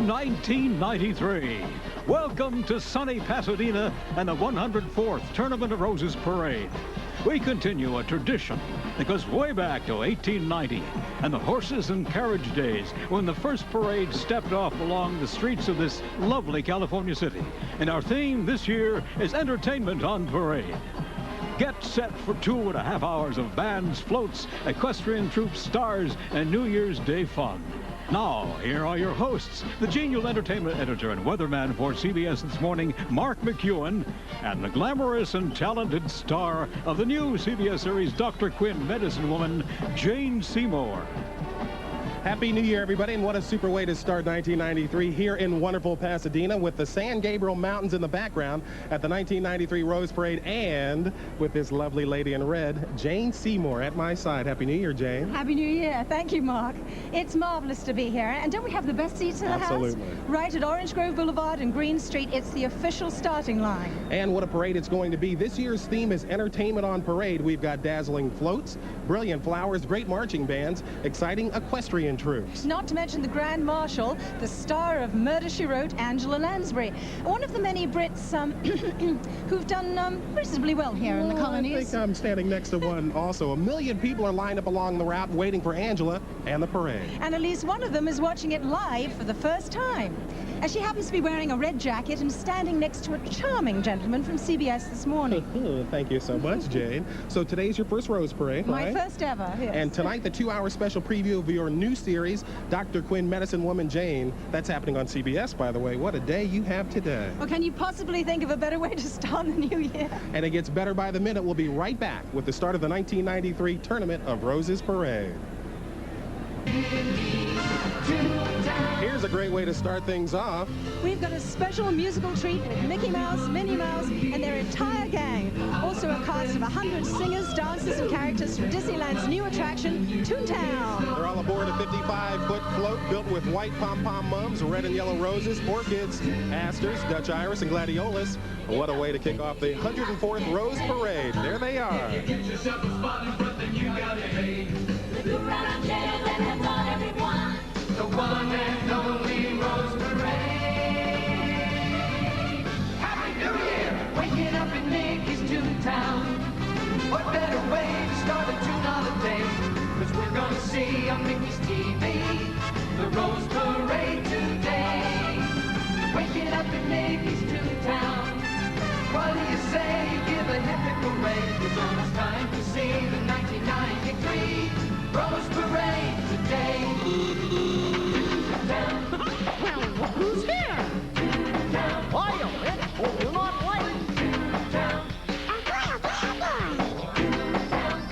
1993. Welcome to sunny Pasadena and the 104th Tournament of Roses Parade. We continue a tradition that goes way back to 1890 and the horses and carriage days when the first parade stepped off along the streets of this lovely California city. And our theme this year is entertainment on parade. Get set for 2.5 hours of bands, floats, equestrian troops, stars, and New Year's Day fun. Now, here are your hosts, the genial entertainment editor and weatherman for CBS This Morning, Mark McEwen, and the glamorous and talented star of the new CBS series, Dr. Quinn Medicine Woman, Jane Seymour. Happy New Year, everybody, and what a super way to start 1993 here in wonderful Pasadena with the San Gabriel Mountains in the background at the 1993 Rose Parade, and with this lovely lady in red, Jane Seymour, at my side. Happy New Year, Jane. Happy New Year. Thank you, Mark. It's marvelous to be here. And don't we have the best seats in the Absolutely. house? Right at Orange Grove Boulevard and Green Street. It's the official starting line. And what a parade it's going to be. This year's theme is Entertainment on Parade. We've got dazzling floats, brilliant flowers, great marching bands, exciting equestrian troops. Not to mention the Grand Marshal, the star of Murder, She Wrote, Angela Lansbury. One of the many Brits who've done reasonably well here in the colonies. I think I'm standing next to one also. 1 million people are lined up along the route waiting for Angela and the parade. And at least one of them is watching it live for the first time. And she happens to be wearing a red jacket and standing next to a charming gentleman from CBS This Morning. Thank you so much, Jane. So today's your first Rose Parade, right? My first ever, yes. And tonight, the 2-hour special preview of your new series, Dr. Quinn Medicine Woman Jane. That's happening on CBS, by the way. What a day you have today. Well, can you possibly think of a better way to start the new year? And it gets better by the minute. We'll be right back with the start of the 1993 Tournament of Roses Parade. Here's a great way to start things off. We've got a special musical treat with Mickey Mouse, Minnie Mouse, and their entire gang. Also a cast of 100 singers, dancers, and characters from Disneyland's new attraction, Toontown. They're all aboard a 55-foot float built with white pom-pom mums, red and yellow roses, orchids, asters, Dutch iris, and gladiolus. What a way to kick off the 104th Rose Parade. There they are. The one and only Rose Parade. Happy New Year! Waking up in Mickey's Toontown. What better way to start a Toon holiday? Cause we're gonna see on Mickey's TV the Rose Parade today. Waking up in Mickey's Toontown. What do you say? You give a hip hooray. It's almost time to see the 1993 Rose Parade today. Well, who's here? Why, you do not wait.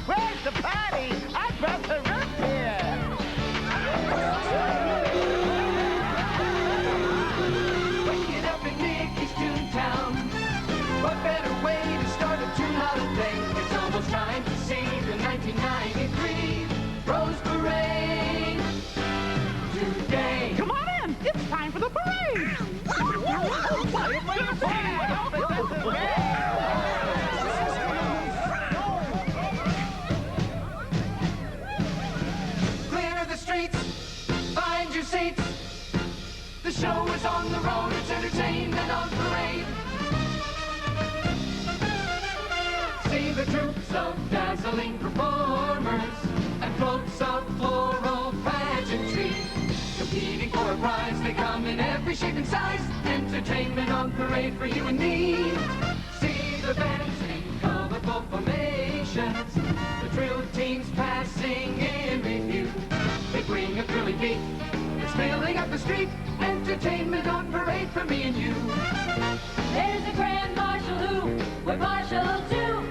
Where's the party? I brought the room here. Waking up in Mickey's Toontown. What better way to start a Toon holiday? It's almost time to see the 1993 Rose Parade today. Come on in. It's time for the parade. Clear the streets, find your seats. The show is on the road, it's entertainment on parade. See the troops of dazzling performers and floats of floral pageantry. Competing for a prize, they come in every shape and size. Entertainment on parade for you and me. See the bands in colorful formations. The drill teams passing in review. They bring a thrilling beat. It's filling up the street. Entertainment on parade for me and you. There's a Grand Marshal who we're partial to.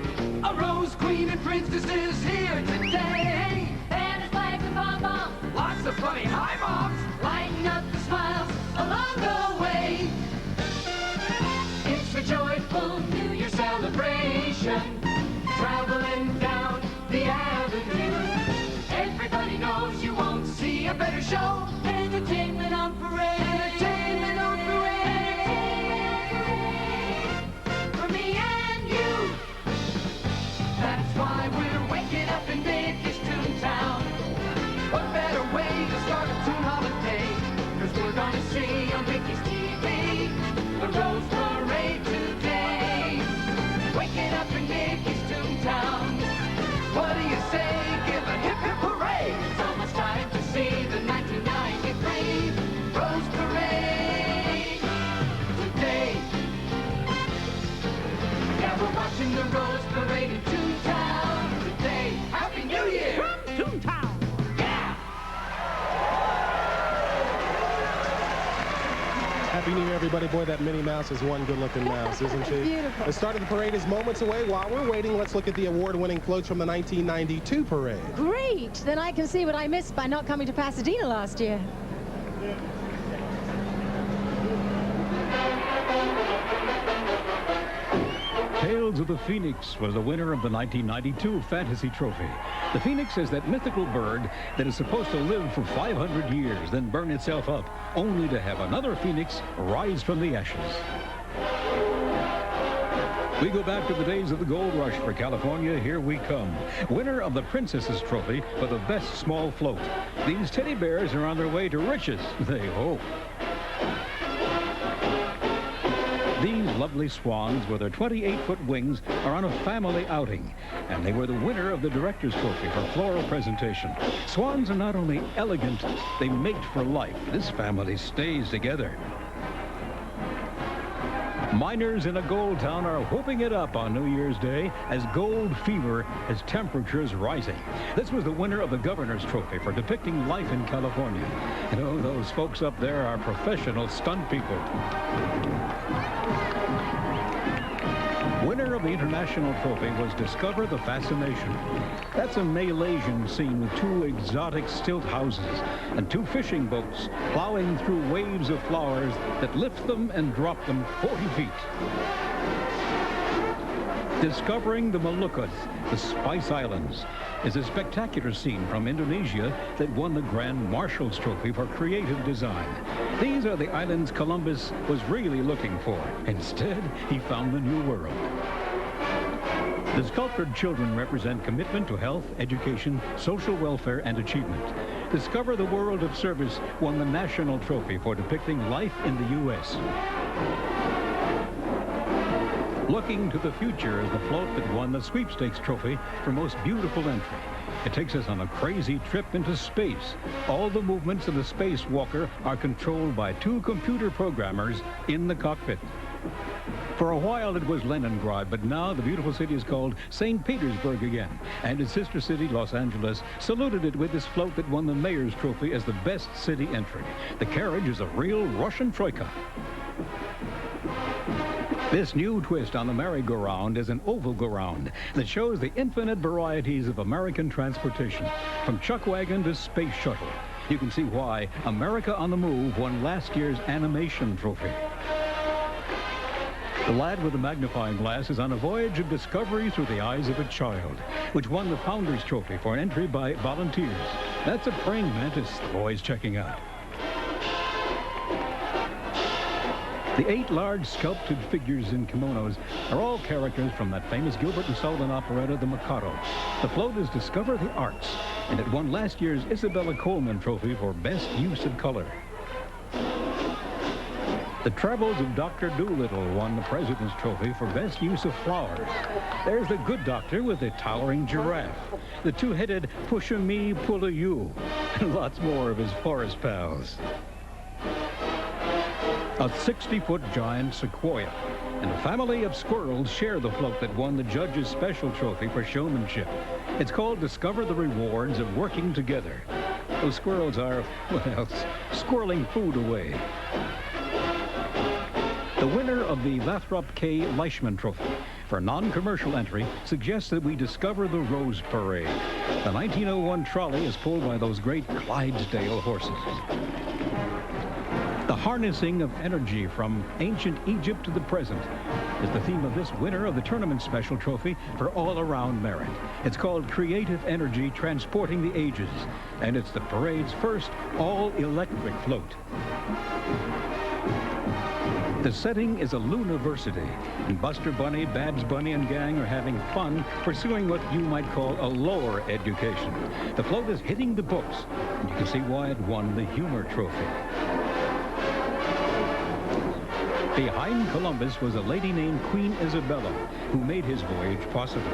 A Rose Queen and Princess is here today. Band is flags and pom-poms, Lots of funny high bombs. lighting up the smiles along the way. It's a joyful New Year celebration, traveling down the avenue. Everybody knows you won't see a better show. Entertainment on parade. Entertainment on parade. For me and you. That's why we're waking up in Mickey's Toontown. What better way to start a Toon holiday? Cause we're gonna see New Year, everybody. Boy, that Minnie Mouse is one good-looking mouse, isn't she? Beautiful. The start of the parade is moments away. While we're waiting, let's look at the award-winning floats from the 1992 parade. Great! Then I can see what I missed by not coming to Pasadena last year. Tales of the Phoenix was the winner of the 1992 Fantasy Trophy. The Phoenix is that mythical bird that is supposed to live for 500 years, then burn itself up, only to have another Phoenix rise from the ashes. We go back to the days of the gold rush for California. Here we come. Winner of the Princess's Trophy for the best small float. These teddy bears are on their way to riches, they hope. These lovely swans with their 28-foot wings are on a family outing, and they were the winner of the Director's Trophy for floral presentation. Swans are not only elegant, they mate for life. This family stays together. Miners in a gold town are whooping it up on New Year's Day as gold fever has temperatures rising. This was the winner of the Governor's Trophy for depicting life in California. You know, those folks up there are professional stunt people. Winner of the International Trophy was Discover the Fascination. That's a Malaysian scene with two exotic stilt houses and two fishing boats plowing through waves of flowers that lift them and drop them 40 feet. Discovering the Moluccas, the Spice Islands, is a spectacular scene from Indonesia that won the Grand Marshal's Trophy for creative design. These are the islands Columbus was really looking for. Instead, he found the New World. The sculptured children represent commitment to health, education, social welfare, and achievement. Discover the World of Service won the National Trophy for depicting life in the U.S. Looking to the future is the float that won the Sweepstakes Trophy for most beautiful entry. It takes us on a crazy trip into space. All the movements of the spacewalker are controlled by two computer programmers in the cockpit. For a while it was Leningrad, but now the beautiful city is called St. Petersburg again. And its sister city, Los Angeles, saluted it with this float that won the Mayor's Trophy as the best city entry. The carriage is a real Russian troika. This new twist on the merry-go-round is an oval go-round that shows the infinite varieties of American transportation, from chuck wagon to space shuttle. You can see why America on the Move won last year's animation trophy. The lad with the magnifying glass is on a voyage of discovery through the eyes of a child, which won the Founders Trophy for an entry by volunteers. That's a praying mantis the boy's checking out. The 8 large sculpted figures in kimonos are all characters from that famous Gilbert and Sullivan operetta, The Mikado. The float is Discover the Arts, and it won last year's Isabella Coleman Trophy for Best Use of Color. The Travels of Dr. Dolittle won the President's Trophy for Best Use of Flowers. There's the Good Doctor with the towering giraffe, the two-headed Push-a-me, Pull-a-you, and lots more of his forest pals. A 60-foot giant sequoia and a family of squirrels share the float that won the Judge's Special Trophy for showmanship. It's called Discover the Rewards of Working Together. Those squirrels are, well, squirreling food away. The winner of the Lathrop K. Leishman Trophy for non-commercial entry suggests that we discover the Rose Parade. The 1901 trolley is pulled by those great Clydesdale horses. The harnessing of energy from ancient Egypt to the present is the theme of this winner of the Tournament Special Trophy for all-around merit. It's called Creative Energy Transporting the Ages, and it's the parade's first all-electric float. The setting is a Luniversity, and Buster Bunny, Babs Bunny, and gang are having fun pursuing what you might call a lower education. The float is hitting the books, and you can see why it won the Humor Trophy. Behind Columbus was a lady named Queen Isabella, who made his voyage possible.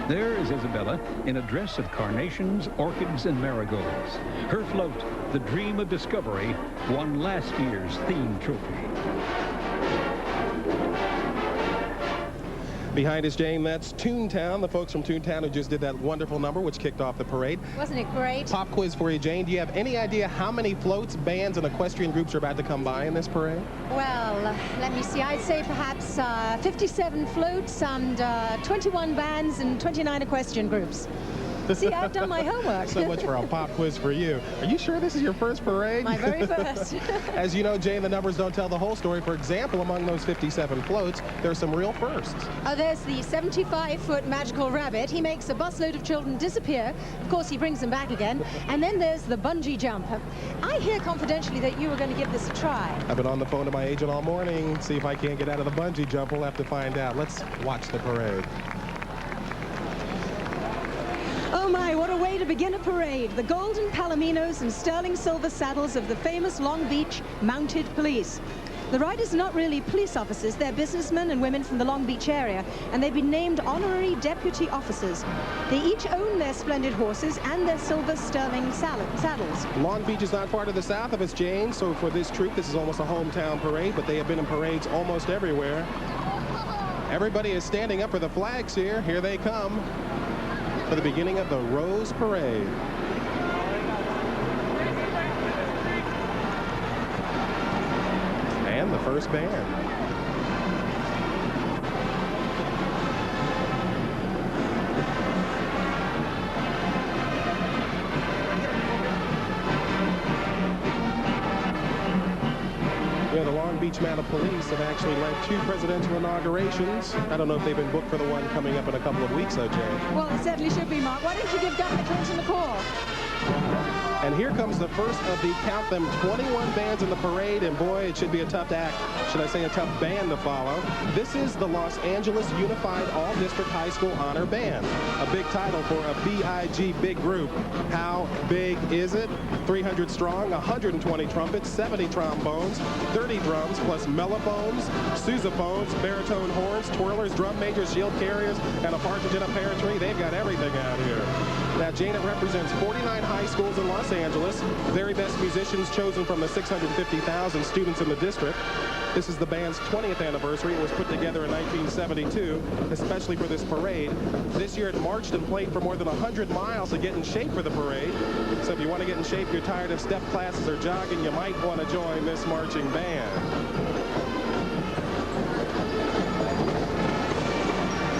There is Isabella in a dress of carnations, orchids, and marigolds. Her float, the Dream of Discovery, won last year's theme trophy. Behind us, Jane, that's Toontown, the folks from Toontown who just did that wonderful number which kicked off the parade. Wasn't it great? Pop quiz for you, Jane. Do you have any idea how many floats, bands, and equestrian groups are about to come by in this parade? Well, let me see. I'd say perhaps 57 floats and 21 bands and 29 equestrian groups. See, I've done my homework. So much for a pop quiz for you. Are you sure this is your first parade? My very first. As you know, Jane, the numbers don't tell the whole story. For example, among those 57 floats, there's some real firsts. Oh, there's the 75-foot magical rabbit. He makes a busload of children disappear. Of course, he brings them back again. And then there's the bungee jump. I hear confidentially that you were going to give this a try. I've been on the phone to my agent all morning. See if I can't get out of the bungee jump. We'll have to find out. Let's watch the parade. Oh my, what a way to begin a parade. The golden palominos and sterling silver saddles of the famous Long Beach Mounted Police. The riders are not really police officers, they're businessmen and women from the Long Beach area, and they've been named honorary deputy officers. They each own their splendid horses and their silver sterling saddles. Long Beach is not far to the south of us, Jane, so for this troop, this is almost a hometown parade, but they have been in parades almost everywhere. Everybody is standing up for the flags here. Here they come for the beginning of the Rose Parade. And the first band. The Long Beach Mounted Police have actually led 2 presidential inaugurations. I don't know if they've been booked for the one coming up in a couple of weeks, though, Jane. Well, it certainly should be, Mark. Why don't you give Governor Clinton a call? And here comes the first of the, count them, 21 bands in the parade, and boy, it should be a tough act, should I say a tough band to follow. This is the Los Angeles Unified All-District High School Honor Band, a big title for a BIG big group. How big is it? 300 strong, 120 trumpets, 70 trombones, 30 drums, plus mellophones, sousaphones, baritone horns, twirlers, drum majors, shield carriers, and a partridge in a pear tree. They've got everything out here. Now, Jane, it represents 49 high schools in Los Angeles, very best musicians chosen from the 650,000 students in the district. This is the band's 20th anniversary. It was put together in 1972, especially for this parade. This year it marched and played for more than 100 miles to get in shape for the parade. So if you want to get in shape, you're tired of step classes or jogging, you might want to join this marching band.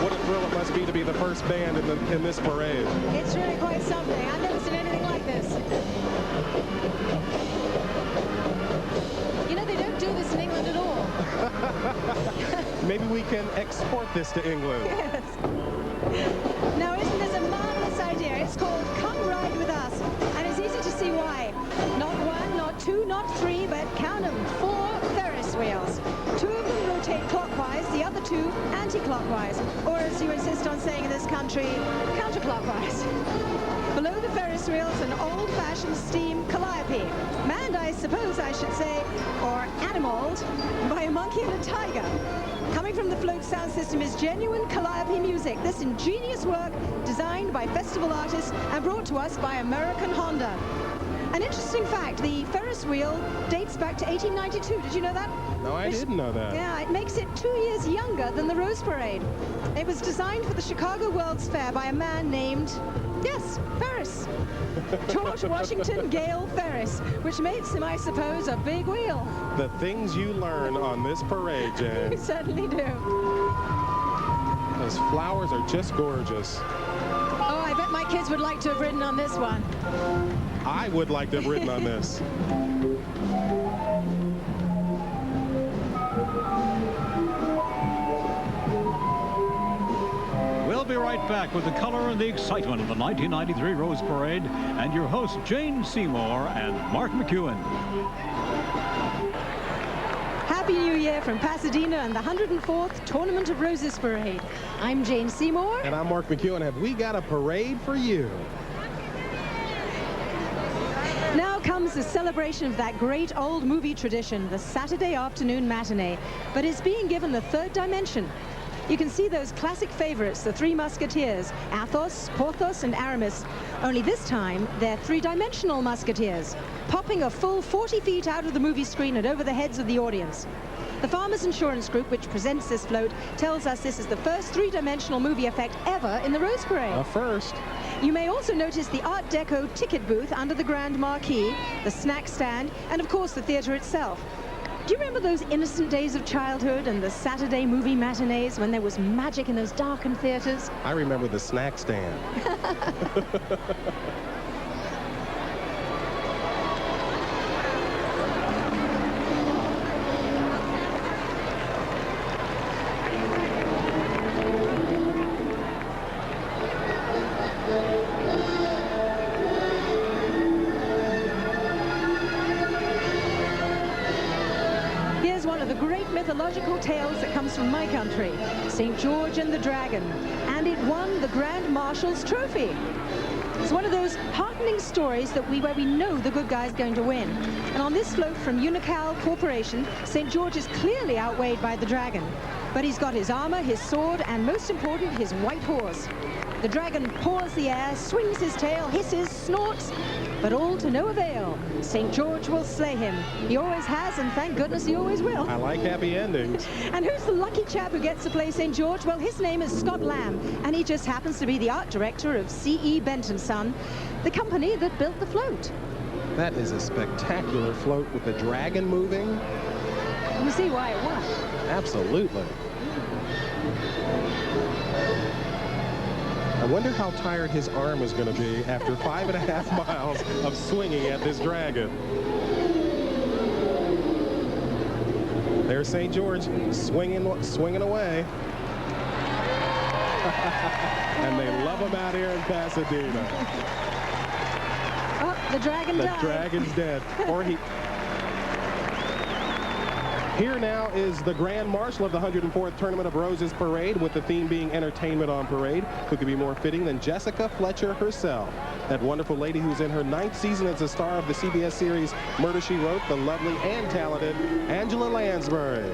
What a thrill it must be to be the first band in this parade. It's really quite something. I've never seen anything like this. You know, they don't do this in England at all. Maybe we can export this to England. Yes. Now, isn't this a marvelous idea? It's called Come Ride With Us, and it's easy to see why. Not 1, not 2, not 3, but count them, 4 Ferris wheels. 2 of them rotate clockwise, the other 2 anti-clockwise, or as you insist on saying in this country, counterclockwise. Below the Ferris wheels, an old-fashioned steam calliope, manned, I suppose I should say, or animaled, by a monkey and a tiger. Coming from the float sound system is genuine calliope music. This ingenious work designed by festival artists and brought to us by American Honda. An interesting fact, the Ferris wheel dates back to 1892. Did you know that? No, I didn't know that. Yeah, it makes it 2 years younger than the Rose Parade. It was designed for the Chicago World's Fair by a man named, yes, Ferris. George Washington Gale Ferris, which makes him, I suppose, a big wheel. The things you learn on this parade, Jen. You certainly do. Those flowers are just gorgeous. Oh, I bet my kids would like to have ridden on this one. I would like to have ridden on this. We'll be right back with the color and the excitement of the 1993 Rose Parade and your hosts Jane Seymour and Mark McEwen. Happy New Year from Pasadena and the 104th Tournament of Roses Parade. I'm Jane Seymour. And I'm Mark McEwen. Have we got a parade for you? Now comes the celebration of that great old movie tradition, the Saturday afternoon matinee, but it's being given the third dimension. You can see those classic favorites, the Three Musketeers, Athos, Porthos, and Aramis. Only this time, they're three-dimensional musketeers, popping a full 40 feet out of the movie screen and over the heads of the audience. The Farmers Insurance Group, which presents this float, tells us this is the first three-dimensional movie effect ever in the Rose Parade. A first. You may also notice the Art Deco ticket booth under the Grand Marquee, the snack stand, and of course the theater itself. Do you remember those innocent days of childhood and the Saturday movie matinees when there was magic in those darkened theaters? I remember the snack stand. Here's one of the great mythological tales that comes from my country, St. George and the Dragon, and it won the Grand Marshal's trophy. It's one of those heartening stories where we know the good guy's going to win. And on this float from Unical Corporation, St. George is clearly outweighed by the Dragon. But he's got his armor, his sword, and most important, his white horse. The Dragon paws the air, swings his tail, hisses, snorts, but all to no avail. St. George will slay him. He always has, and thank goodness he always will. I like happy endings. And who's the lucky chap who gets to play St. George? Well, his name is Scott Lamb, and he just happens to be the art director of C.E. Benton Son, the company that built the float. That is a spectacular float with the dragon moving. You see why it won. Absolutely. I wonder how tired his arm is going to be after 5.5 miles of swinging at this dragon. There's St. George swinging away. And they love him out here in Pasadena. Oh, the dragon died. The dragon's dead. Or he... Here now is the Grand Marshal of the 104th Tournament of Roses Parade, with the theme being Entertainment on Parade. Who could be more fitting than Jessica Fletcher herself? That wonderful lady who's in her 9th season as a star of the CBS series Murder, She Wrote, the lovely and talented Angela Lansbury.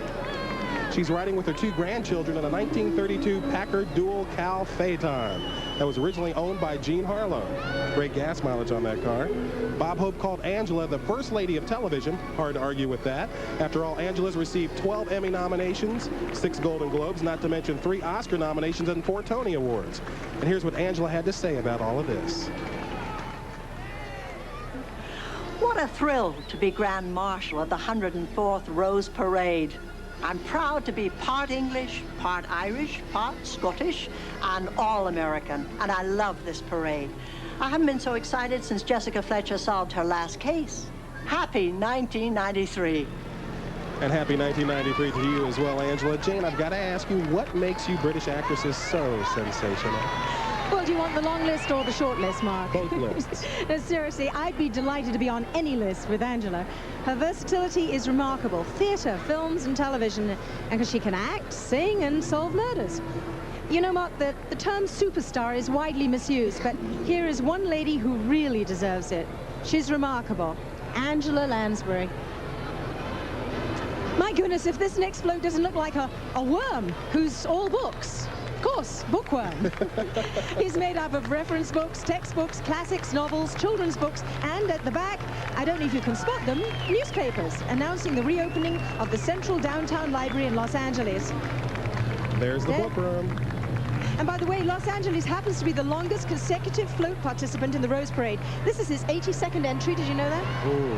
She's riding with her 2 grandchildren in a 1932 Packard Dual Cal Phaeton that was originally owned by Jean Harlow. Great gas mileage on that car. Bob Hope called Angela the first lady of television. Hard to argue with that. After all, Angela's received 12 Emmy nominations, 6 Golden Globes, not to mention 3 Oscar nominations and 4 Tony Awards. And here's what Angela had to say about all of this. What a thrill to be Grand Marshal of the 104th Rose Parade. I'm proud to be part English, part Irish, part Scottish, and all American, and I love this parade. I haven't been so excited since Jessica Fletcher solved her last case. Happy 1993. And happy 1993 to you as well, Angela. Jane, I've got to ask you, what makes you British actresses so sensational? Well, do you want the long list or the short list, Mark? Both lists. No, seriously, I'd be delighted to be on any list with Angela. Her versatility is remarkable. Theatre, films, and television. And because she can act, sing, and solve murders. You know, Mark, the term superstar is widely misused, but here is one lady who really deserves it. She's remarkable. Angela Lansbury. My goodness, if this next float doesn't look like a worm who's all books. Of course, bookworm. He's made up of reference books, textbooks, classics, novels, children's books, and at the back, I don't know if you can spot them, newspapers announcing the reopening of the Central Downtown Library in Los Angeles. There's the bookworm. And by the way, Los Angeles happens to be the longest consecutive float participant in the Rose Parade. This is his 82nd entry, did you know that? Ooh.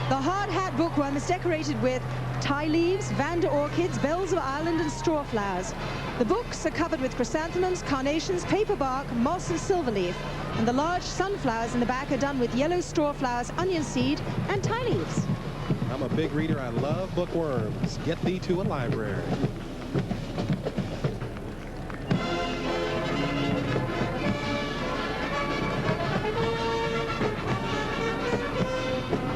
The hard hat bookworm is decorated with tie leaves, Vanda orchids, bells of Ireland, and straw flowers. The books are covered with chrysanthemums, carnations, paper bark, moss, and silver leaf. And the large sunflowers in the back are done with yellow straw flowers, onion seed, and tie leaves. I'm a big reader. I love bookworms. Get thee to a library.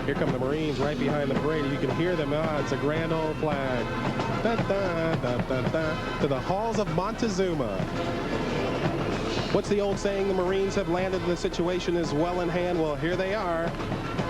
Here come the Marines right behind the parade. You can hear them. Ah, it's a grand old flag. Da, da, da, da, da, to the halls of Montezuma. What's the old saying? The Marines have landed and the situation is well in hand. Well, here they are.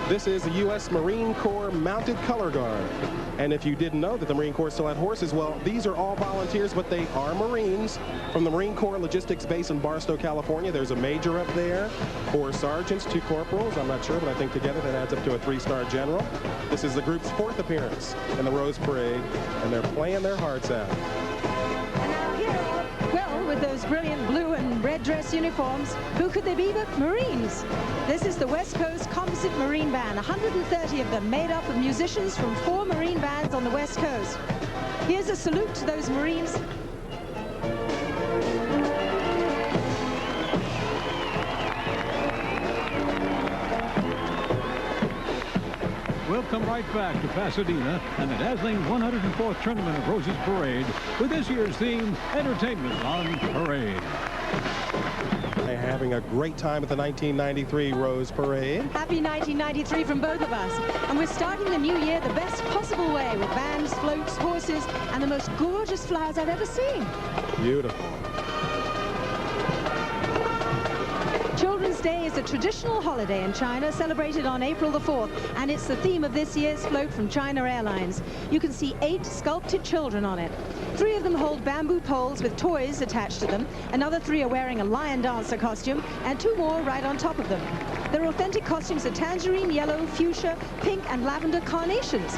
This is the U.S. Marine Corps Mounted Color Guard. And if you didn't know that the Marine Corps still had horses, well, these are all volunteers, but they are Marines from the Marine Corps Logistics Base in Barstow, California. There's a major up there, 4 sergeants, 2 corporals. I'm not sure, but I think together that adds up to a 3-star general. This is the group's 4th appearance in the Rose Parade, and they're playing their hearts out. And now here, well, with those brilliant blue and red dress uniforms, who could they be but Marines? This is the West Coast Composite Marine Band, 130 of them made up of musicians from 4 Marine bands on the West Coast. Here's a salute to those Marines. We'll come right back to Pasadena and the dazzling 104th Tournament of Roses Parade with this year's theme, Entertainment on Parade. They're having a great time at the 1993 Rose Parade. Happy 1993 from both of us. And we're starting the new year the best possible way with bands, floats, horses, and the most gorgeous flowers I've ever seen. Beautiful. Children's Day is a traditional holiday in China celebrated on April the 4th, and it's the theme of this year's float from China Airlines. You can see 8 sculpted children on it. 3 of them hold bamboo poles with toys attached to them. Another 3 are wearing a lion dancer costume, and 2 more right on top of them. Their authentic costumes are tangerine, yellow, fuchsia, pink, and lavender carnations,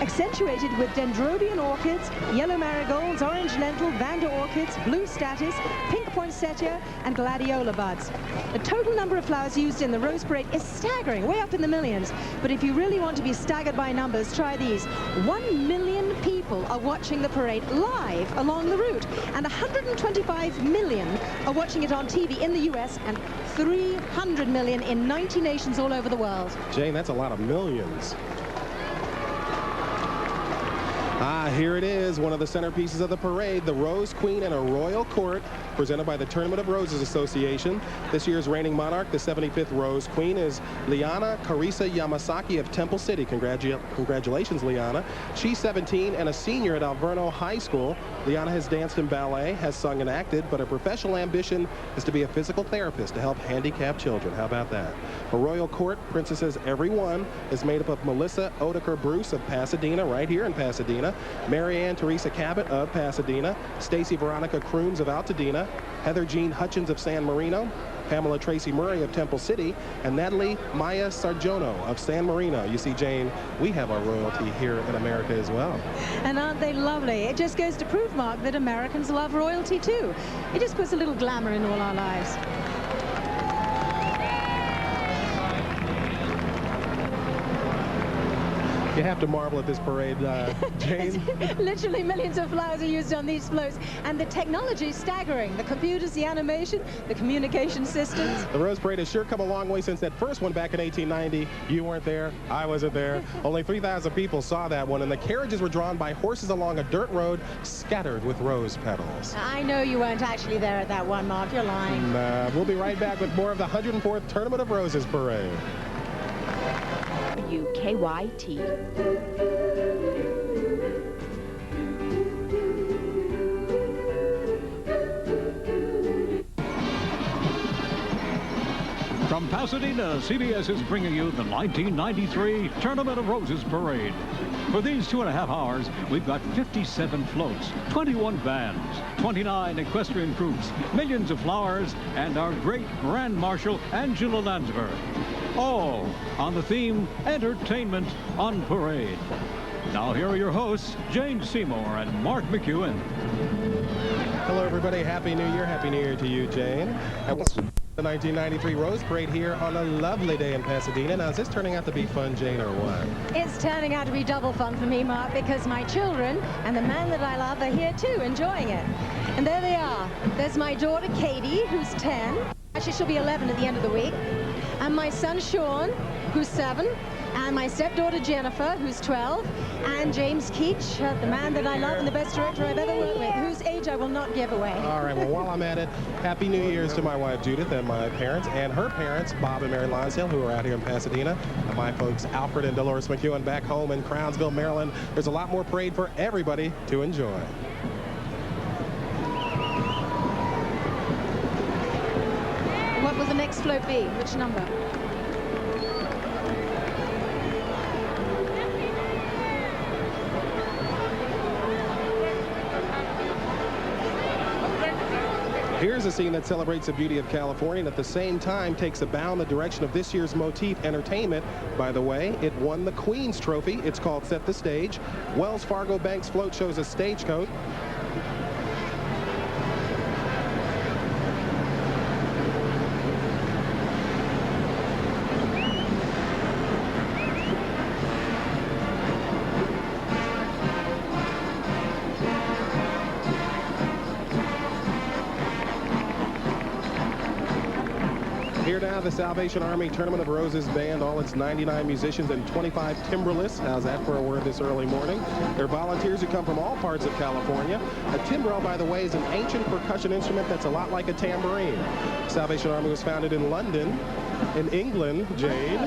accentuated with dendrobian orchids, yellow marigolds, orange lentil, vanda orchids, blue statice, pink poinsettia, and gladiola buds. The total number of flowers used in the Rose Parade is staggering, way up in the millions. But if you really want to be staggered by numbers, try these. 1 million people are watching the parade live along the route, and 125 million are watching it on TV in the U.S., and 300 million in 90 nations all over the world. Jane, that's a lot of millions. Here it is, one of the centerpieces of the parade, the Rose Queen and a Royal Court, presented by the Tournament of Roses Association. This year's reigning monarch, the 75th Rose Queen, is Liana Carissa Yamasaki of Temple City. Congratulations, Liana. She's 17 and a senior at Alverno High School. Liana has danced in ballet, has sung and acted, but her professional ambition is to be a physical therapist to help handicapped children. How about that? Her Royal Court, Princesses Everyone, is made up of Melissa Oedeker Bruce of Pasadena, right here in Pasadena, Marianne Teresa Cabot of Pasadena, Stacy Veronica Crooms of Altadena, Heather Jean Hutchins of San Marino, Pamela Tracy Murray of Temple City, and Natalie Maya Sarjono of San Marino. You see, Jane, we have our royalty here in America as well. And aren't they lovely? It just goes to prove, Mark, that Americans love royalty too. It just puts a little glamour in all our lives. You have to marvel at this parade, Jane. Literally millions of flowers are used on these floats, and the technology is staggering. The computers, the animation, the communication systems. The Rose Parade has sure come a long way since that first one back in 1890. You weren't there. I wasn't there. Only 3,000 people saw that one, and the carriages were drawn by horses along a dirt road scattered with rose petals. I know you weren't actually there at that one, Mark. You're lying. We'll be right back with more of the 104th Tournament of Roses Parade. WKYT. From Pasadena, CBS is bringing you the 1993 Tournament of Roses Parade. For these 2.5 hours, we've got 57 floats, 21 bands, 29 equestrian groups, millions of flowers, and our great Grand Marshal, Angela Lansbury. All on the theme, Entertainment on Parade. Now here are your hosts, Jane Seymour and Mark McEwen. Hello, everybody. Happy New Year. Happy New Year to you, Jane. The 1993 Rose Parade here on a lovely day in Pasadena. Now, is this turning out to be fun, Jane, or what? It's turning out to be double fun for me, Mark, because my children and the man that I love are here too, enjoying it. And there they are. There's my daughter, Katie, who's 10. Actually, she'll be 11 at the end of the week. And my son, Sean, who's 7. And my stepdaughter, Jennifer, who's 12. And James Keach, the man that I love and the best director I've ever worked with, whose age I will not give away. All right, well, while I'm at it, Happy New Year's to my wife, Judith, and my parents, and her parents, Bob and Mary Lonsdale, who are out here in Pasadena, and my folks, Alfred and Dolores McEwen, back home in Crownsville, Maryland. There's a lot more parade for everybody to enjoy. What will the next float be? Which number? Here's a scene that celebrates the beauty of California and at the same time takes a bow in the direction of this year's motif entertainment. By the way, it won the Queen's Trophy. It's called Set the Stage. Wells Fargo Bank's float shows a stagecoach. Here now, the Salvation Army Tournament of Roses Band, all its 99 musicians and 25 timbrelists. How's that for a word this early morning? They're volunteers who come from all parts of California. A timbrel, by the way, is an ancient percussion instrument that's a lot like a tambourine. Salvation Army was founded in London, in England, Jane,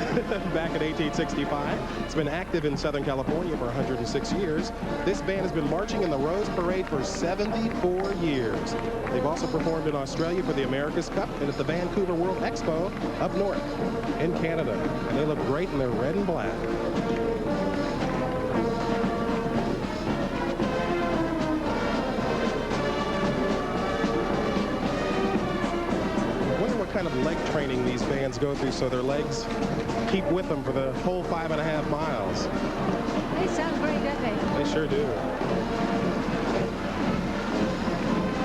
back in 1865. It's been active in Southern California for 106 years. This band has been marching in the Rose Parade for 74 years. They've also performed in Australia for the America's Cup and at the Vancouver World Expo up north in Canada. And they look great in their red and black. Kind of leg training these bands go through so their legs keep with them for the whole 5.5 miles. They sound great, don't they? They sure do.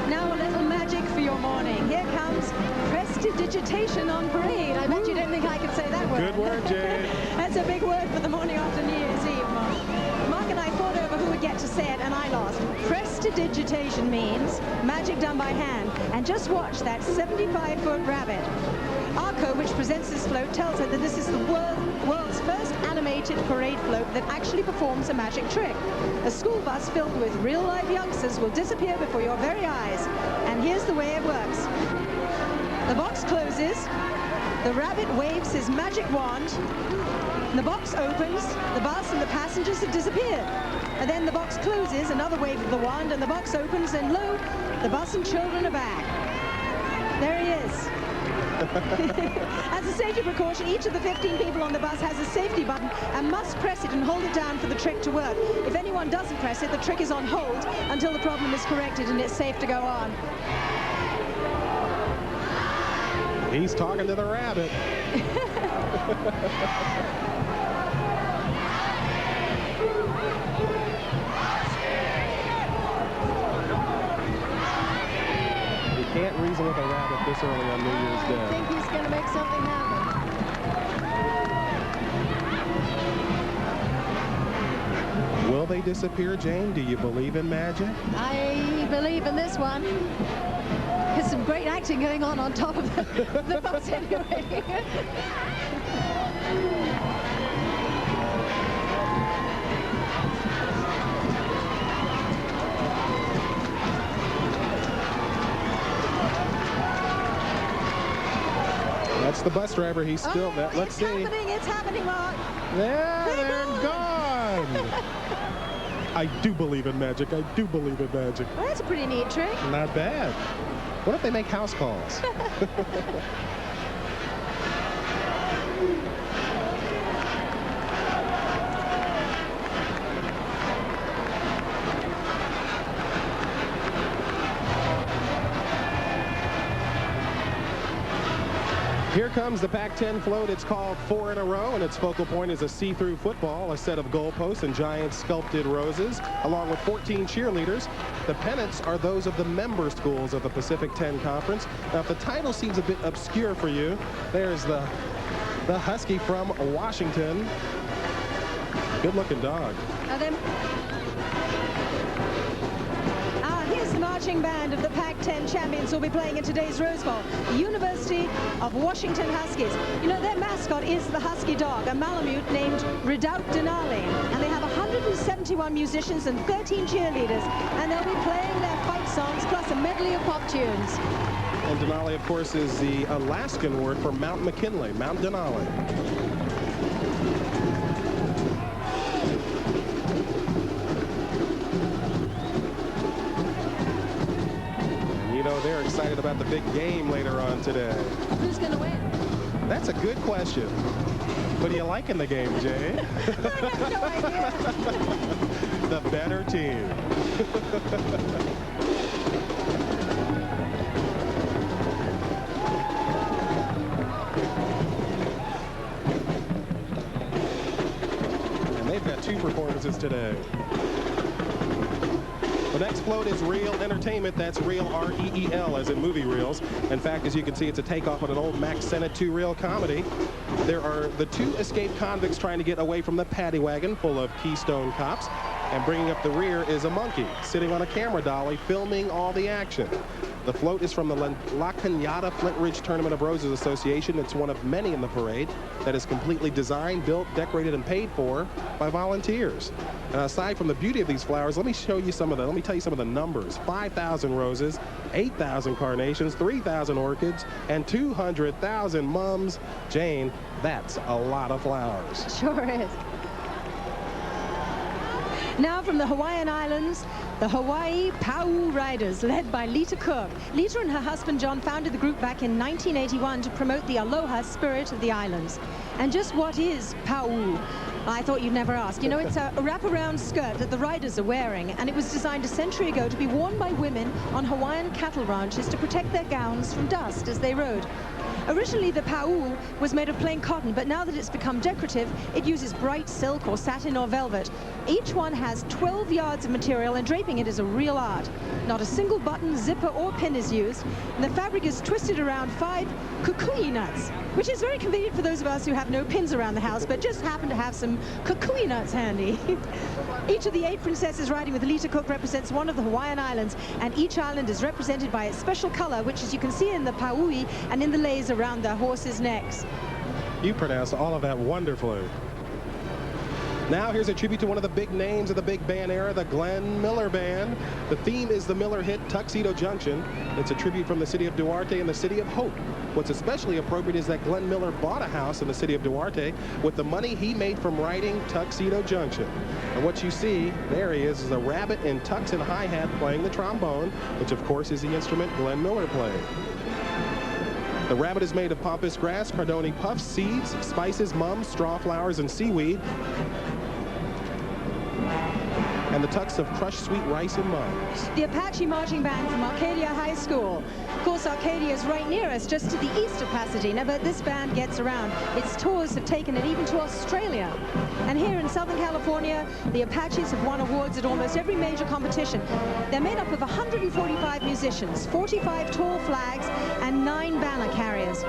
Now a little magic for your morning. Here comes prestidigitation on parade. I bet you didn't think I could say that word. Good word, Jay. That's a big word for the morning after New Year's Eve, Mark. Mark and I fought over who would get to say it, and I lost. Prestidigitation means magic done by hand. And just watch that 75-foot rabbit. Arco, which presents this float, tells her that this is the world's first animated parade float that actually performs a magic trick. A school bus filled with real-life youngsters will disappear before your very eyes. And here's the way it works. The box closes, the rabbit waves his magic wand, the box opens, the bus and the passengers have disappeared. And then the box closes, another wave of the wand, and the box opens, and lo, the bus and children are back. There he is. As a safety precaution, each of the 15 people on the bus has a safety button and must press it and hold it down for the trick to work. If anyone doesn't press it, the trick is on hold until the problem is corrected and it's safe to go on. He's talking to the rabbit. Can't reason with a rabbit this early on New Year's Day. I think he's going to make something happen. Will they disappear, Jane? Do you believe in magic? I believe in this one. There's some great acting going on top of the bus anyway. That's the bus driver. He's still there. Let's see. It's happening, Mark. They're gone. I do believe in magic. I do believe in magic. Well, that's a pretty neat trick. Not bad. What if they make house calls? Here comes the Pac-10 float. It's called 4 in a Row, and its focal point is a see-through football, a set of goalposts, and giant sculpted roses, along with 14 cheerleaders. The pennants are those of the member schools of the Pacific 10 Conference. Now, if the title seems a bit obscure for you, there's the Husky from Washington. Good-looking dog. Here's the marching band of the Pac-10 champions who will be playing in today's Rose Bowl. The University of Washington Huskies. You know, their mascot is the Husky dog, a Malamute named Redoubt Denali. And they have 171 musicians and 13 cheerleaders. And they'll be playing their fight songs plus a medley of pop tunes. And Denali, of course, is the Alaskan word for Mount McKinley, Mount Denali. They're excited about the big game later on today. Who's going to win? That's a good question. What do you like in the game, Jay? I have no idea. The better team. 2 performances today. The next float is Reel Entertainment. That's Reel, R-E-E-L, as in movie reels. In fact, as you can see, it's a takeoff on an old Max Sennett 2-reel comedy. There are the 2 escaped convicts trying to get away from the paddy wagon full of Keystone cops. And bringing up the rear is a monkey sitting on a camera dolly filming all the action. The float is from the La Cañada Flint Ridge Tournament of Roses Association. It's one of many in the parade that is completely designed, built, decorated, and paid for by volunteers. And aside from the beauty of these flowers, let me tell you some of the numbers. 5,000 roses, 8,000 carnations, 3,000 orchids, and 200,000 mums. Jane, that's a lot of flowers. Sure is. Now from the Hawaiian Islands, the Hawaii Pau Riders, led by Lita Cook. Lita and her husband John founded the group back in 1981 to promote the aloha spirit of the islands. And just what is Pau? I thought you'd never ask. You know, it's a wraparound skirt that the riders are wearing, and it was designed a century ago to be worn by women on Hawaiian cattle ranches to protect their gowns from dust as they rode. Originally, the pau was made of plain cotton, but now that it's become decorative, it uses bright silk or satin or velvet. Each one has 12 yards of material, and draping it is a real art. Not a single button, zipper, or pin is used, and the fabric is twisted around 5 kukui nuts, which is very convenient for those of us who have no pins around the house, but just happen to have some kukui nuts handy. Each of the 8 princesses riding with Lita Cook represents one of the Hawaiian Islands, and each island is represented by its special color, which, as you can see in the paui and in the leis around their horses' necks. You pronounced all of that wonderfully. Now here's a tribute to one of the big names of the big band era, the Glenn Miller Band. The theme is the Miller hit Tuxedo Junction. It's a tribute from the city of Duarte and the city of Hope. What's especially appropriate is that Glenn Miller bought a house in the city of Duarte with the money he made from writing Tuxedo Junction. And what you see, there he is a rabbit in tux and hi-hat playing the trombone, which of course is the instrument Glenn Miller played. The rabbit is made of pampas grass, cardoni puffs, seeds, spices, mums, straw flowers, and seaweed. And the tux of crushed sweet rice and mums. The Apache Marching Band from Arcadia High School. Of course, Arcadia is right near us, just to the east of Pasadena, but this band gets around. Its tours have taken it even to Australia. And here in Southern California, the Apaches have won awards at almost every major competition. They're made up of 145 musicians, 45 tall flags, and 9 banner carriers.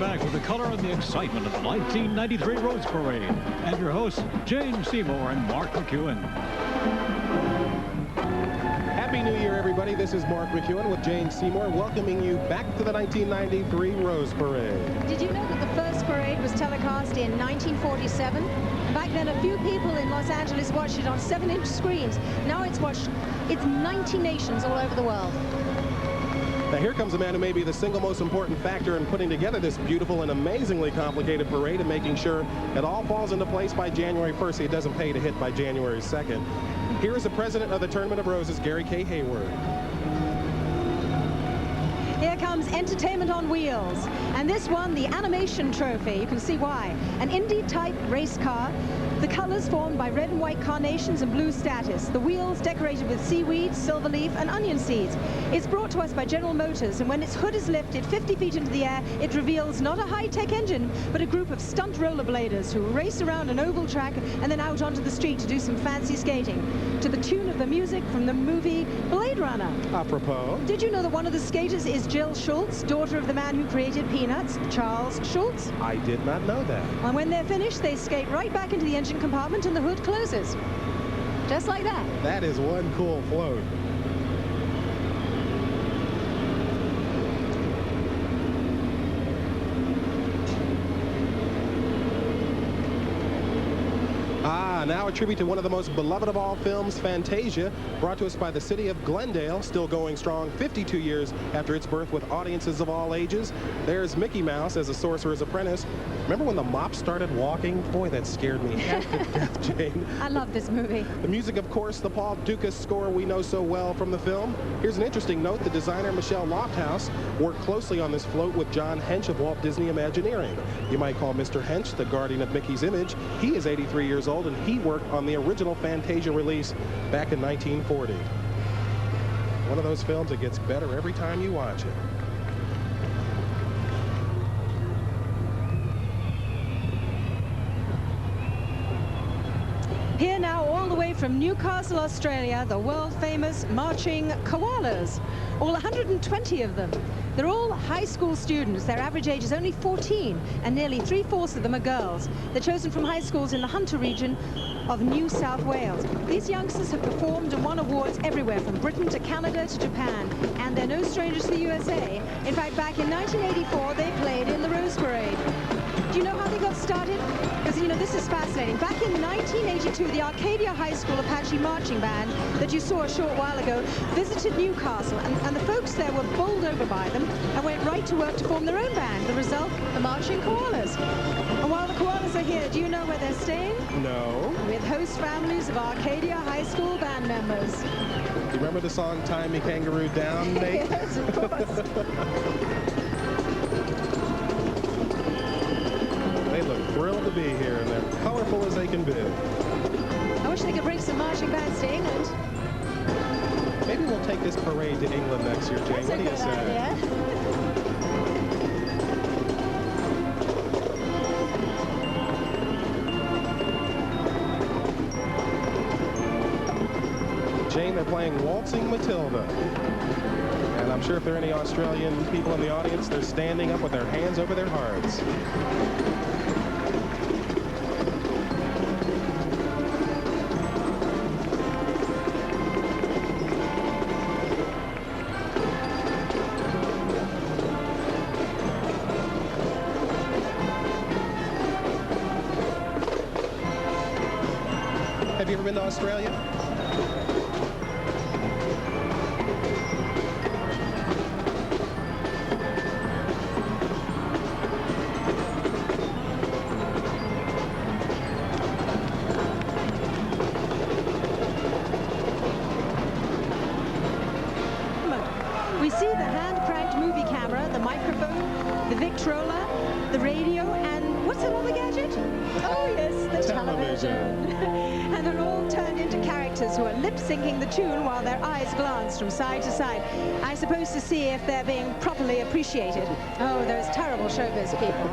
Back with the color and the excitement of the 1993 Rose Parade, and your hosts Jane Seymour and Mark McEwen. Happy New Year, everybody. This is Mark McEwen with Jane Seymour, welcoming you back to the 1993 Rose Parade. Did you know that the first parade was telecast in 1947? Back then, a few people in Los Angeles watched it on 7-inch screens. Now it's watched, it's 90 nations all over the world. Now here comes a man who may be the single most important factor in putting together this beautiful and amazingly complicated parade and making sure it all falls into place by January 1st so it doesn't pay to hit by January 2nd. Here is the president of the Tournament of Roses, Gary K. Hayward. Here comes Entertainment on Wheels. And this one, the Animation Trophy. You can see why. An Indy-type race car. The colors formed by red and white carnations and blue status. The wheels decorated with seaweed, silver leaf, and onion seeds. It's brought to us by General Motors, and when its hood is lifted 50 feet into the air, it reveals not a high-tech engine, but a group of stunt rollerbladers who race around an oval track and then out onto the street to do some fancy skating, to the tune of the music from the movie Blade Runner. Apropos. Did you know that one of the skaters is Jill Schultz, daughter of the man who created Peanuts, Charles Schultz? I did not know that. And when they're finished, they skate right back into the engine compartment and the hood closes. Just like that. That is one cool float. Now a tribute to one of the most beloved of all films, Fantasia, brought to us by the city of Glendale, still going strong 52 years after its birth with audiences of all ages. There's Mickey Mouse as a sorcerer's apprentice. Remember when the mop started walking? Boy, that scared me half to death, Jane. I love this movie. The music, of course, the Paul Dukas score we know so well from the film. Here's an interesting note. The designer Michelle Lofthouse worked closely on this float with John Hench of Walt Disney Imagineering. You might call Mr. Hench the guardian of Mickey's image. He is 83 years old, and he worked on the original Fantasia release back in 1940. One of those films that gets better every time you watch it. Here now, all the way from Newcastle, Australia, the world-famous marching koalas. All 120 of them. They're all high school students. Their average age is only 14, and nearly 3/4 of them are girls. They're chosen from high schools in the Hunter region of New South Wales. These youngsters have performed and won awards everywhere from Britain to Canada to Japan, and they're no strangers to the USA. In fact, back in 1984, they played in the Rose Parade. Do you know how they got started? Because, you know, this is fascinating. Back in 1982, the Arcadia High School Apache Marching Band that you saw a short while ago visited Newcastle, and the folks there were bowled over by them and went right to work to form their own band. The result, the Marching Koalas. And while the koalas are here, do you know where they're staying? No. With host families of Arcadia High School band members. Do you remember the song Tie Me Kangaroo Down, Nate? Yes, of course. They look thrilled to be here, and they're colorful as they can be. I wish they could bring some marching bands to England. Maybe we'll take this parade to England next year, Jane. That's What a do you good say? idea. Jane, they're playing Waltzing Matilda. And I'm sure if there are any Australian people in the audience, they're standing up with their hands over their hearts. Have you ever been to Australia? We see the hand-cranked movie camera, the microphone, the Victrola, the radio, and what's that other gadget? Oh yes, the television. And they're all turned into characters who are lip-syncing the tune while their eyes glance from side to side. I suppose to see if they're being properly appreciated. Oh, those terrible showbiz people.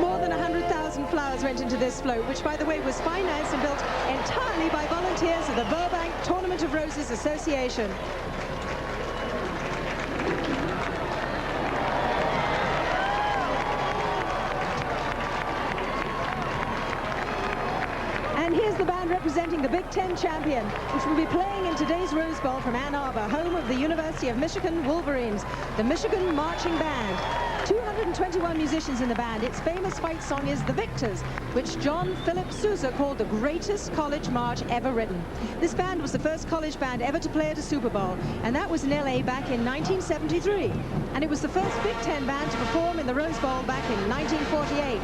More than 100,000 flowers went into this float, which, by the way, was financed and built entirely by volunteers of the Burbank Tournament of Roses Association. And here's the band representing the Big Ten champion, which will be playing in today's Rose Bowl from Ann Arbor, home of the University of Michigan Wolverines, the Michigan Marching Band. 221 musicians in the band. Its famous fight song is The Victors, which John Philip Sousa called the greatest college march ever written. This band was the first college band ever to play at a Super Bowl, and that was in LA back in 1973. And it was the first Big Ten band to perform in the Rose Bowl back in 1948.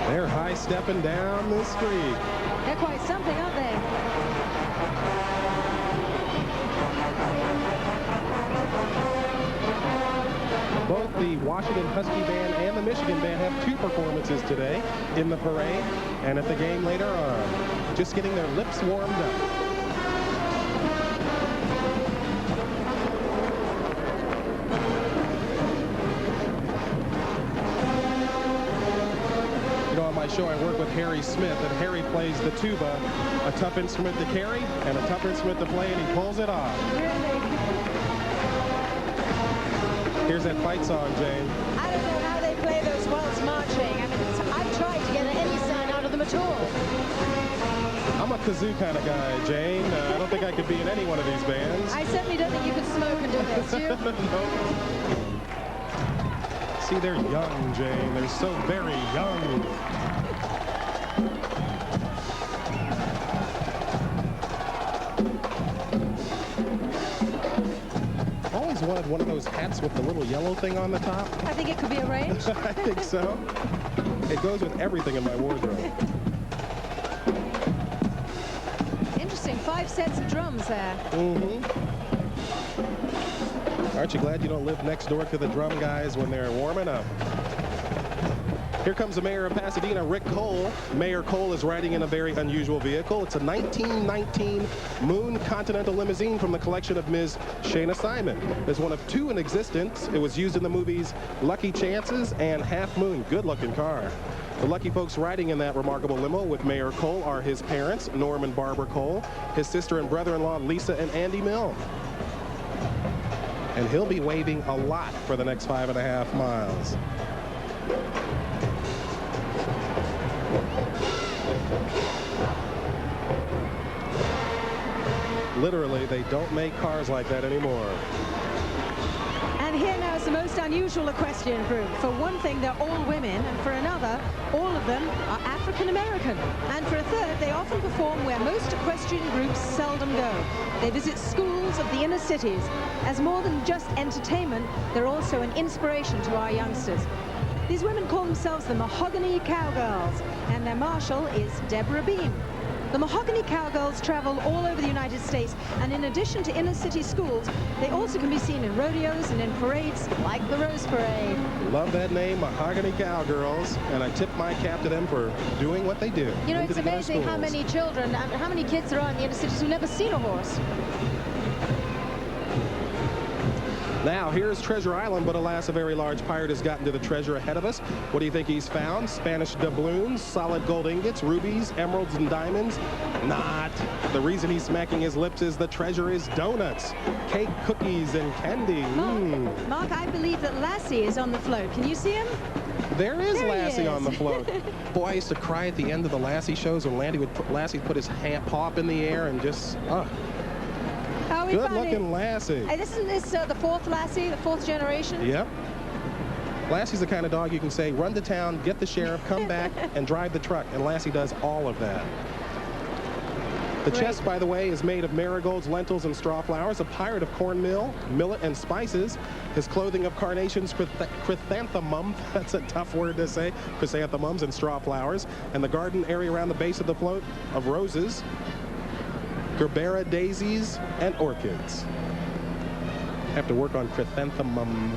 They're high-stepping down the street. They're quite something, aren't they? Both the Washington Husky Band and the Michigan Band have 2 performances today in the parade and at the game later on. Just getting their lips warmed up. On my show, I work with Harry Smith, and Harry plays the tuba, a tough instrument to carry and a tough instrument to play, and he pulls it off. Here's that fight song, Jane. I don't know how they play those waltz marching. I mean, I've tried to get any sound out of them at all. I'm a kazoo kind of guy, Jane. I don't think I could be in any one of these bands. I certainly don't think you could smoke and do this, do you? Nope. See, they're young, Jane. They're so very young. Always wanted one of those hats with the little yellow thing on the top. I think it could be arranged. I think so. It goes with everything in my wardrobe. Interesting. 5 sets of drums there. Mm-hmm. Aren't you glad you don't live next door to the drum guys when they're warming up? Here comes the mayor of Pasadena, Rick Cole. Mayor Cole is riding in a very unusual vehicle. It's a 1919 Moon Continental limousine from the collection of Ms. Shana Simon. It's one of 2 in existence. It was used in the movies Lucky Chances and Half Moon. Good-looking car. The lucky folks riding in that remarkable limo with Mayor Cole are his parents, Norm and Barbara Cole, his sister and brother-in-law, Lisa and Andy Milne. And he'll be waving a lot for the next 5.5 miles. Literally, they don't make cars like that anymore. And here now is the most unusual equestrian group. For one thing, they're all women, and for another, all of them are African American. And for a third, they often perform where most equestrian groups seldom go. They visit schools of the inner cities. As more than just entertainment, they're also an inspiration to our youngsters. These women call themselves the Mahogany Cowgirls, and their marshal is Deborah Beam. The Mahogany Cowgirls travel all over the United States, and in addition to inner city schools, they also can be seen in rodeos and in parades like the Rose Parade. Love that name, Mahogany Cowgirls, and I tip my cap to them for doing what they do. You know, it's amazing how many children, how many kids there are in the inner cities who've never seen a horse. Now, here's Treasure Island, but alas, a very large pirate has gotten to the treasure ahead of us. What do you think he's found? Spanish doubloons, solid gold ingots, rubies, emeralds, and diamonds? Not. The reason he's smacking his lips is the treasure is donuts, cake, cookies, and candy. Mark, I believe that Lassie is on the float. Can you see him? There is Lassie on the float. Boy, I used to cry at the end of the Lassie shows when Lassie put his paw up in the air and just, good-looking Lassie. Isn't this the 4th Lassie, the 4th generation? Yep. Lassie's the kind of dog you can say, run to town, get the sheriff, come back, and drive the truck. And Lassie does all of that. The chest, by the way, is made of marigolds, lentils, and straw flowers. A pirate of cornmeal, millet, and spices. His clothing of carnations, chrysanthemum, that's a tough word to say, chrysanthemums and straw flowers. And the garden area around the base of the float of roses, gerbera daisies, and orchids. Have to work on chrysanthemum.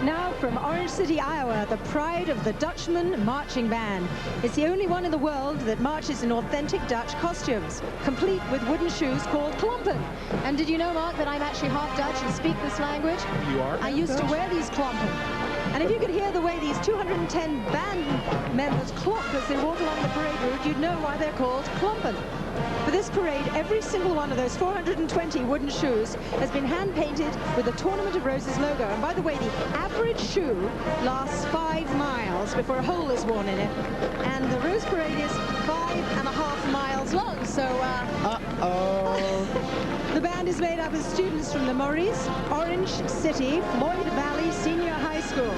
Now from Orange City, Iowa, the pride of the Dutchman Marching Band. It's the only one in the world that marches in authentic Dutch costumes, complete with wooden shoes called klompen. And did you know, Mark, that I'm actually half Dutch and speak this language? You are? I used to wear these klompen. And if you could hear the way these 210 band members clomp as they walk along the parade route, you'd know why they're called klompen. For this parade, every single one of those 420 wooden shoes has been hand-painted with the Tournament of Roses logo. And by the way, the average shoe lasts 5 miles before a hole is worn in it. And the Rose Parade is 5.5 miles long, so... The band is made up of students from the Maurice, Orange City, Floyd Valley Senior High School.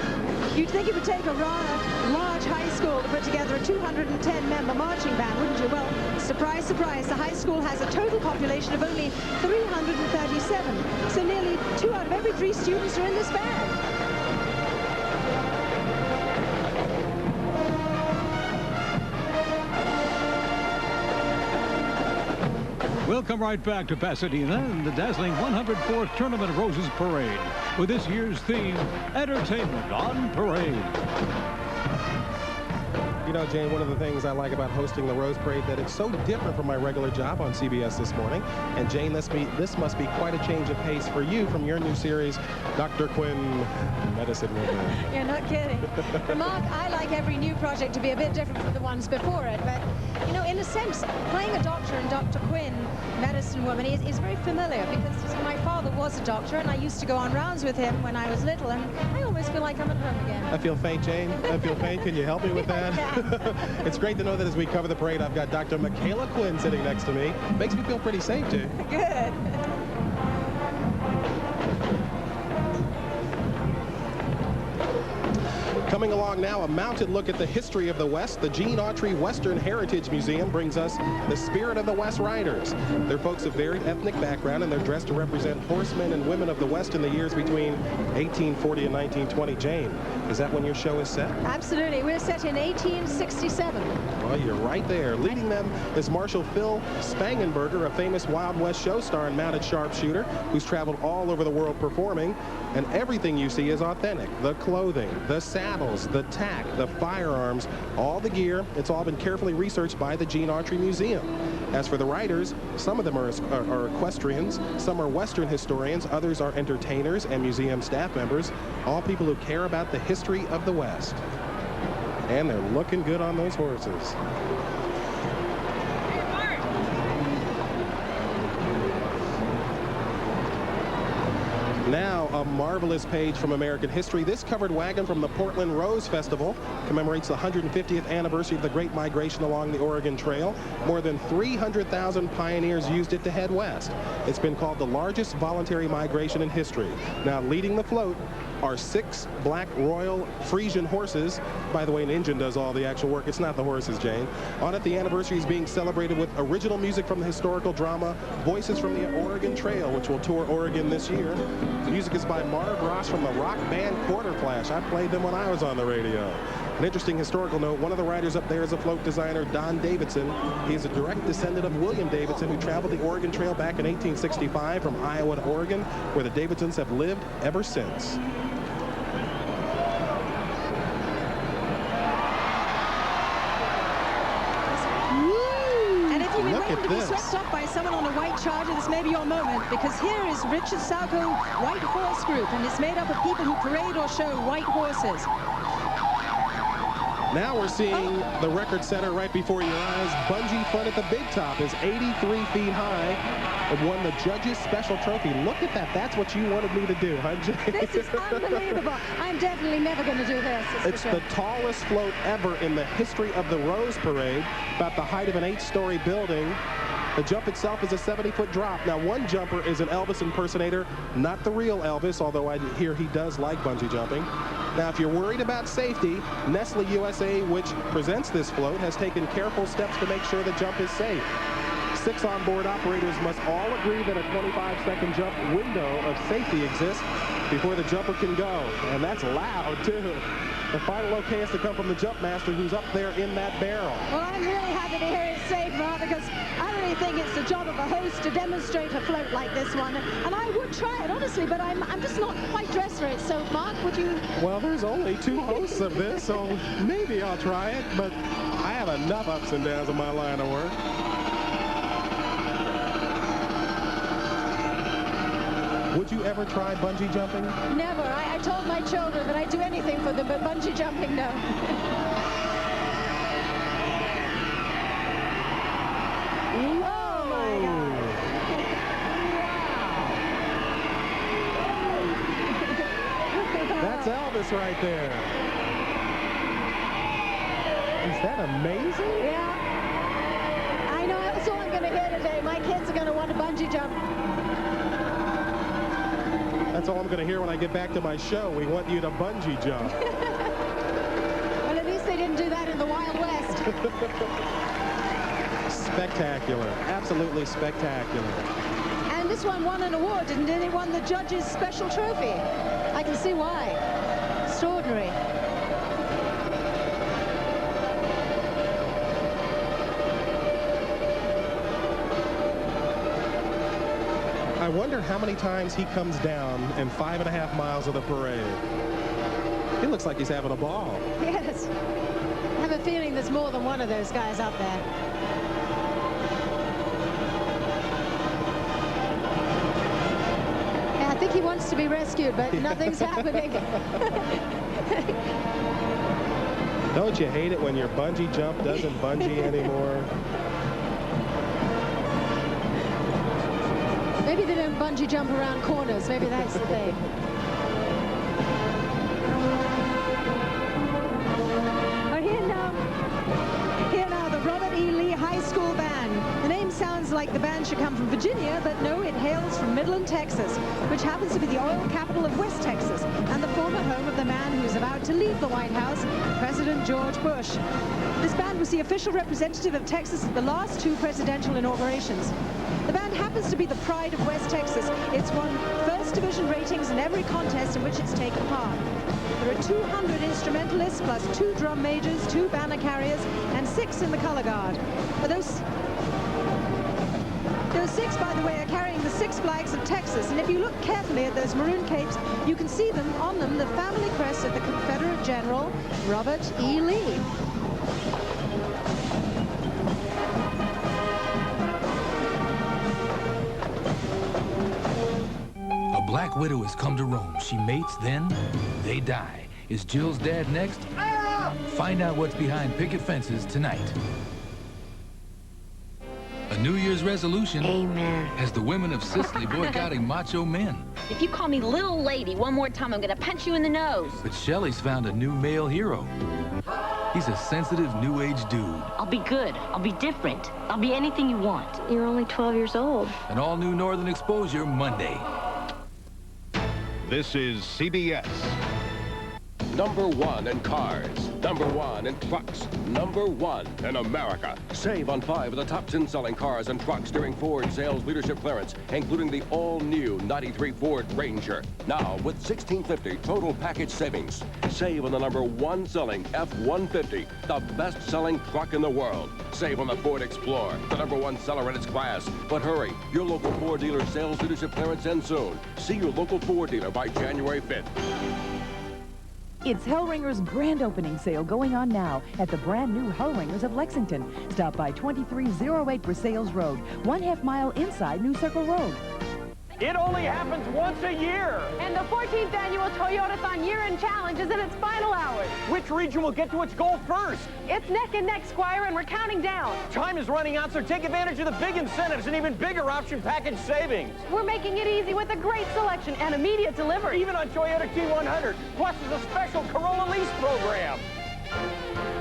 You'd think it would take a rather large high school to put together a 210-member marching band, wouldn't you? Well, surprise, surprise, the high school has a total population of only 337. So nearly 2 out of every 3 students are in this band. We'll come right back to Pasadena and the dazzling 104th Tournament of Roses Parade with this year's theme, Entertainment on Parade. You know, Jane, one of the things I like about hosting the Rose Parade that it's so different from my regular job on CBS this morning. And Jane, this must be quite a change of pace for you from your new series, Dr. Quinn, Medicine Woman. You're not kidding. Mark, I like every new project to be a bit different from the ones before it, but, you know, in a sense, playing a doctor in Dr. Quinn, Medicine Woman, is very familiar because my father was a doctor and I used to go on rounds with him when I was little, and I almost feel like I'm at home again. I feel faint, Jane. I feel faint. Can you help me with that? It's great to know that as we cover the parade, I've got Dr. Michaela Quinn sitting next to me. Makes me feel pretty safe, Jane. Good. Coming along now, a mounted look at the history of the West. The Gene Autry Western Heritage Museum brings us the Spirit of the West Riders. They're folks of varied ethnic background, and they're dressed to represent horsemen and women of the West in the years between 1840 and 1920. Jane, is that when your show is set? Absolutely. We're set in 1867. Well, you're right there. Leading them is Marshal Phil Spangenberger, a famous Wild West show star and mounted sharpshooter who's traveled all over the world performing. And everything you see is authentic. The clothing, the saddles, the tack, the firearms, all the gear. It's all been carefully researched by the Gene Autry Museum. As for the riders, some of them are equestrians, some are Western historians, others are entertainers and museum staff members, all people who care about the history of the West. And they're looking good on those horses. Now, a marvelous page from American history. This covered wagon from the Portland Rose Festival commemorates the 150th anniversary of the Great Migration along the Oregon Trail. More than 300,000 pioneers used it to head west. It's been called the largest voluntary migration in history. Now, leading the float are 6 black Royal Frisian horses. By the way, an engine does all the actual work. It's not the horses, Jane. On it, the anniversary is being celebrated with original music from the historical drama Voices from the Oregon Trail, which will tour Oregon this year. The music is by Marv Ross from the rock band Quarter Flash. I played them when I was on the radio. An interesting historical note, one of the riders up there is a float designer, Don Davidson. He is a direct descendant of William Davidson, who traveled the Oregon Trail back in 1865 from Iowa to Oregon, where the Davidsons have lived ever since. To be swept up by someone on a white charger, this may be your moment, because here is Richard Salco White Horse Group, and it's made up of people who parade or show white horses. Now we're seeing the record setter right before your eyes. Bungee Fun at the Big Top is 83 feet high. It won the judges' special trophy. Look at that. That's what you wanted me to do, huh, Jay? This is unbelievable. I'm definitely never going to do this. It's the tallest float ever in the history of the Rose Parade, about the height of an 8-story building. The jump itself is a 70-foot drop. Now, one jumper is an Elvis impersonator, not the real Elvis, although I hear he does like bungee jumping. Now, if you're worried about safety, Nestle USA, which presents this float, has taken careful steps to make sure the jump is safe. 6 onboard operators must all agree that a 25-second jump window of safety exists before the jumper can go. And that's loud, too. The final okay has to come from the jump master, who's up there in that barrel. Well, I'm really happy to hear it's safe, Mark, because I really think it's the job of a host to demonstrate a float like this one. And I would try it, honestly, but I'm just not quite dressed for it. So, Mark, would you? Well, there's only 2 hosts of this, so maybe I'll try it, but I have enough ups and downs in my line of work. Would you ever try bungee jumping? Never. I told my children that I'd do anything for them, but bungee jumping, no. Oh, my God. Wow. That's Elvis right there. Is that amazing? Yeah. I know. That's all I'm going to hear today. My kids are going to want to bungee jump. That's all I'm going to hear when I get back to my show. We want you to bungee jump. Well, at least they didn't do that in the Wild West. Spectacular. Absolutely spectacular. And this one won an award, didn't it? It won the judges' special trophy. I can see why. Extraordinary. I wonder how many times he comes down in 5.5 miles of the parade. He looks like he's having a ball. Yes. I have a feeling there's more than one of those guys up there. Yeah, I think he wants to be rescued, but nothing's happening. Don't you hate it when your bungee jump doesn't bungee anymore? Maybe they don't bungee jump around corners. Maybe that's the thing. Here now, the Robert E. Lee High School Band. The name sounds like like the band should come from Virginia, but no, it hails from Midland, Texas, which happens to be the oil capital of West Texas and the former home of the man who's about to leave the White House, President George Bush. This band was the official representative of Texas at the last 2 presidential inaugurations. The band happens to be the pride of West Texas. It's won first division ratings in every contest in which it's taken part. There are 200 instrumentalists plus 2 drum majors, 2 banner carriers, and 6 in the color guard. Those 6, by the way, are carrying the 6 flags of Texas. And if you look carefully at those maroon capes, you can see them on them, the family crest of the Confederate General Robert E. Lee. A black widow has come to Rome. She mates, then they die. Is Jill's dad next? Find out what's behind picket fences tonight. A New Year's resolution. Amen. Has the women of Sicily boycotting macho men. If you call me little lady one more time, I'm gonna punch you in the nose. But Shelley's found a new male hero. He's a sensitive new age dude. I'll be good. I'll be different. I'll be anything you want. You're only 12 years old. An all new Northern Exposure Monday. This is CBS. #1 in cars, #1 in trucks, #1 in America. Save on 5 of the top 10 selling cars and trucks during Ford sales leadership clearance, including the all-new '93 Ford Ranger. Now with $1,650 total package savings. Save on the #1 selling F-150, the best-selling truck in the world. Save on the Ford Explorer, the #1 seller in its class. But hurry, your local Ford dealer sales leadership clearance ends soon. See your local Ford dealer by January 5th. It's Hellringer's grand opening sale going on now at the brand new Hellringers of Lexington. Stop by 2308 Versailles Road, 1/2 mile inside New Circle Road. It only happens once a year. And the 14th annual Toyotathon Year-End Challenge is in its final hours. Which region will get to its goal first? It's neck and neck, Squire, and we're counting down. Time is running out, so take advantage of the big incentives and even bigger option package savings. We're making it easy with a great selection and immediate delivery. Even on Toyota T100, plus there's a special Corolla lease program.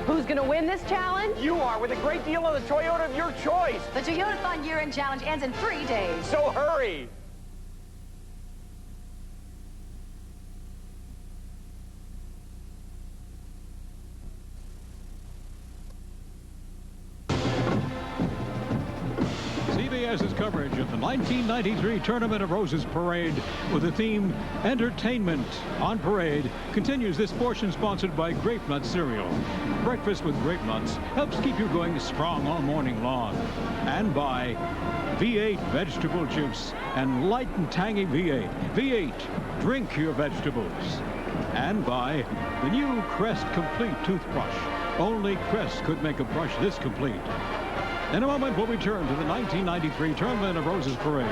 Who's going to win this challenge? You are, with a great deal on the Toyota of your choice. The Toyotathon Year-End Challenge ends in 3 days. So hurry. CBS's coverage of the 1993 Tournament of Roses Parade with the theme Entertainment on Parade continues this portion sponsored by Grape Nut Cereal. Breakfast with Grape Nuts helps keep you going strong all morning long. And by V8 Vegetable Juice and light and tangy V8. V8, drink your vegetables. And by the new Crest Complete Toothbrush. Only Crest could make a brush this complete. In a moment, we'll return to the 1993 Tournament of Roses Parade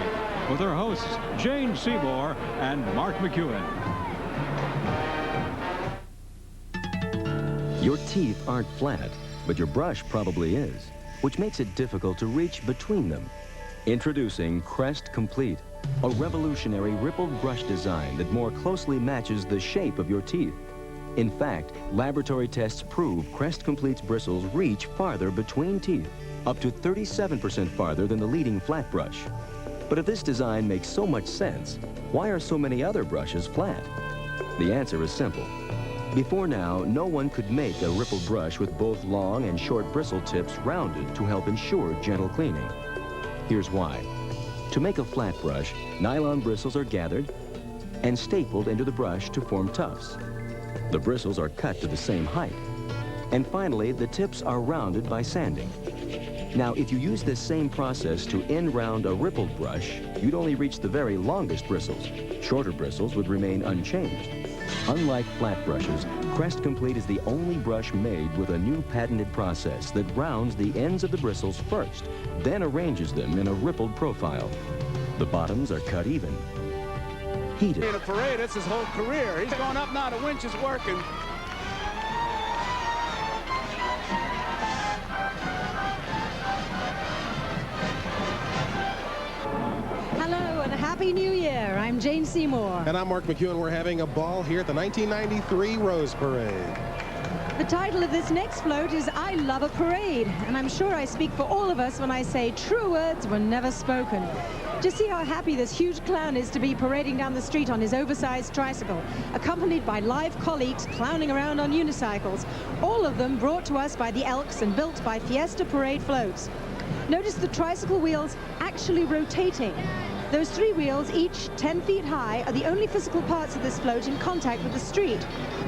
with our hosts, Jane Seymour and Mark McEwen. Your teeth aren't flat, but your brush probably is, which makes it difficult to reach between them. Introducing Crest Complete, a revolutionary rippled brush design that more closely matches the shape of your teeth. In fact, laboratory tests prove Crest Complete's bristles reach farther between teeth, up to 37% farther than the leading flat brush. But if this design makes so much sense, why are so many other brushes flat? The answer is simple. Before now, no one could make a rippled brush with both long and short bristle tips rounded to help ensure gentle cleaning. Here's why. To make a flat brush, nylon bristles are gathered and stapled into the brush to form tufts. The bristles are cut to the same height. And finally, the tips are rounded by sanding. Now, if you use this same process to end round a rippled brush, you'd only reach the very longest bristles. Shorter bristles would remain unchanged. Unlike flat brushes, Crest Complete is the only brush made with a new patented process that rounds the ends of the bristles first, then arranges them in a rippled profile. The bottoms are cut even. Heated. In a parade, it's his whole career. He's going up now, the winch is working. Happy New Year. I'm Jane Seymour. And I'm Mark McEwen. We're having a ball here at the 1993 Rose Parade. The title of this next float is I Love a Parade, and I'm sure I speak for all of us when I say true words were never spoken. Just see how happy this huge clown is to be parading down the street on his oversized tricycle, accompanied by live colleagues clowning around on unicycles, all of them brought to us by the Elks and built by Fiesta Parade Floats. Notice the tricycle wheels actually rotating. Those 3 wheels, each 10 feet high, are the only physical parts of this float in contact with the street.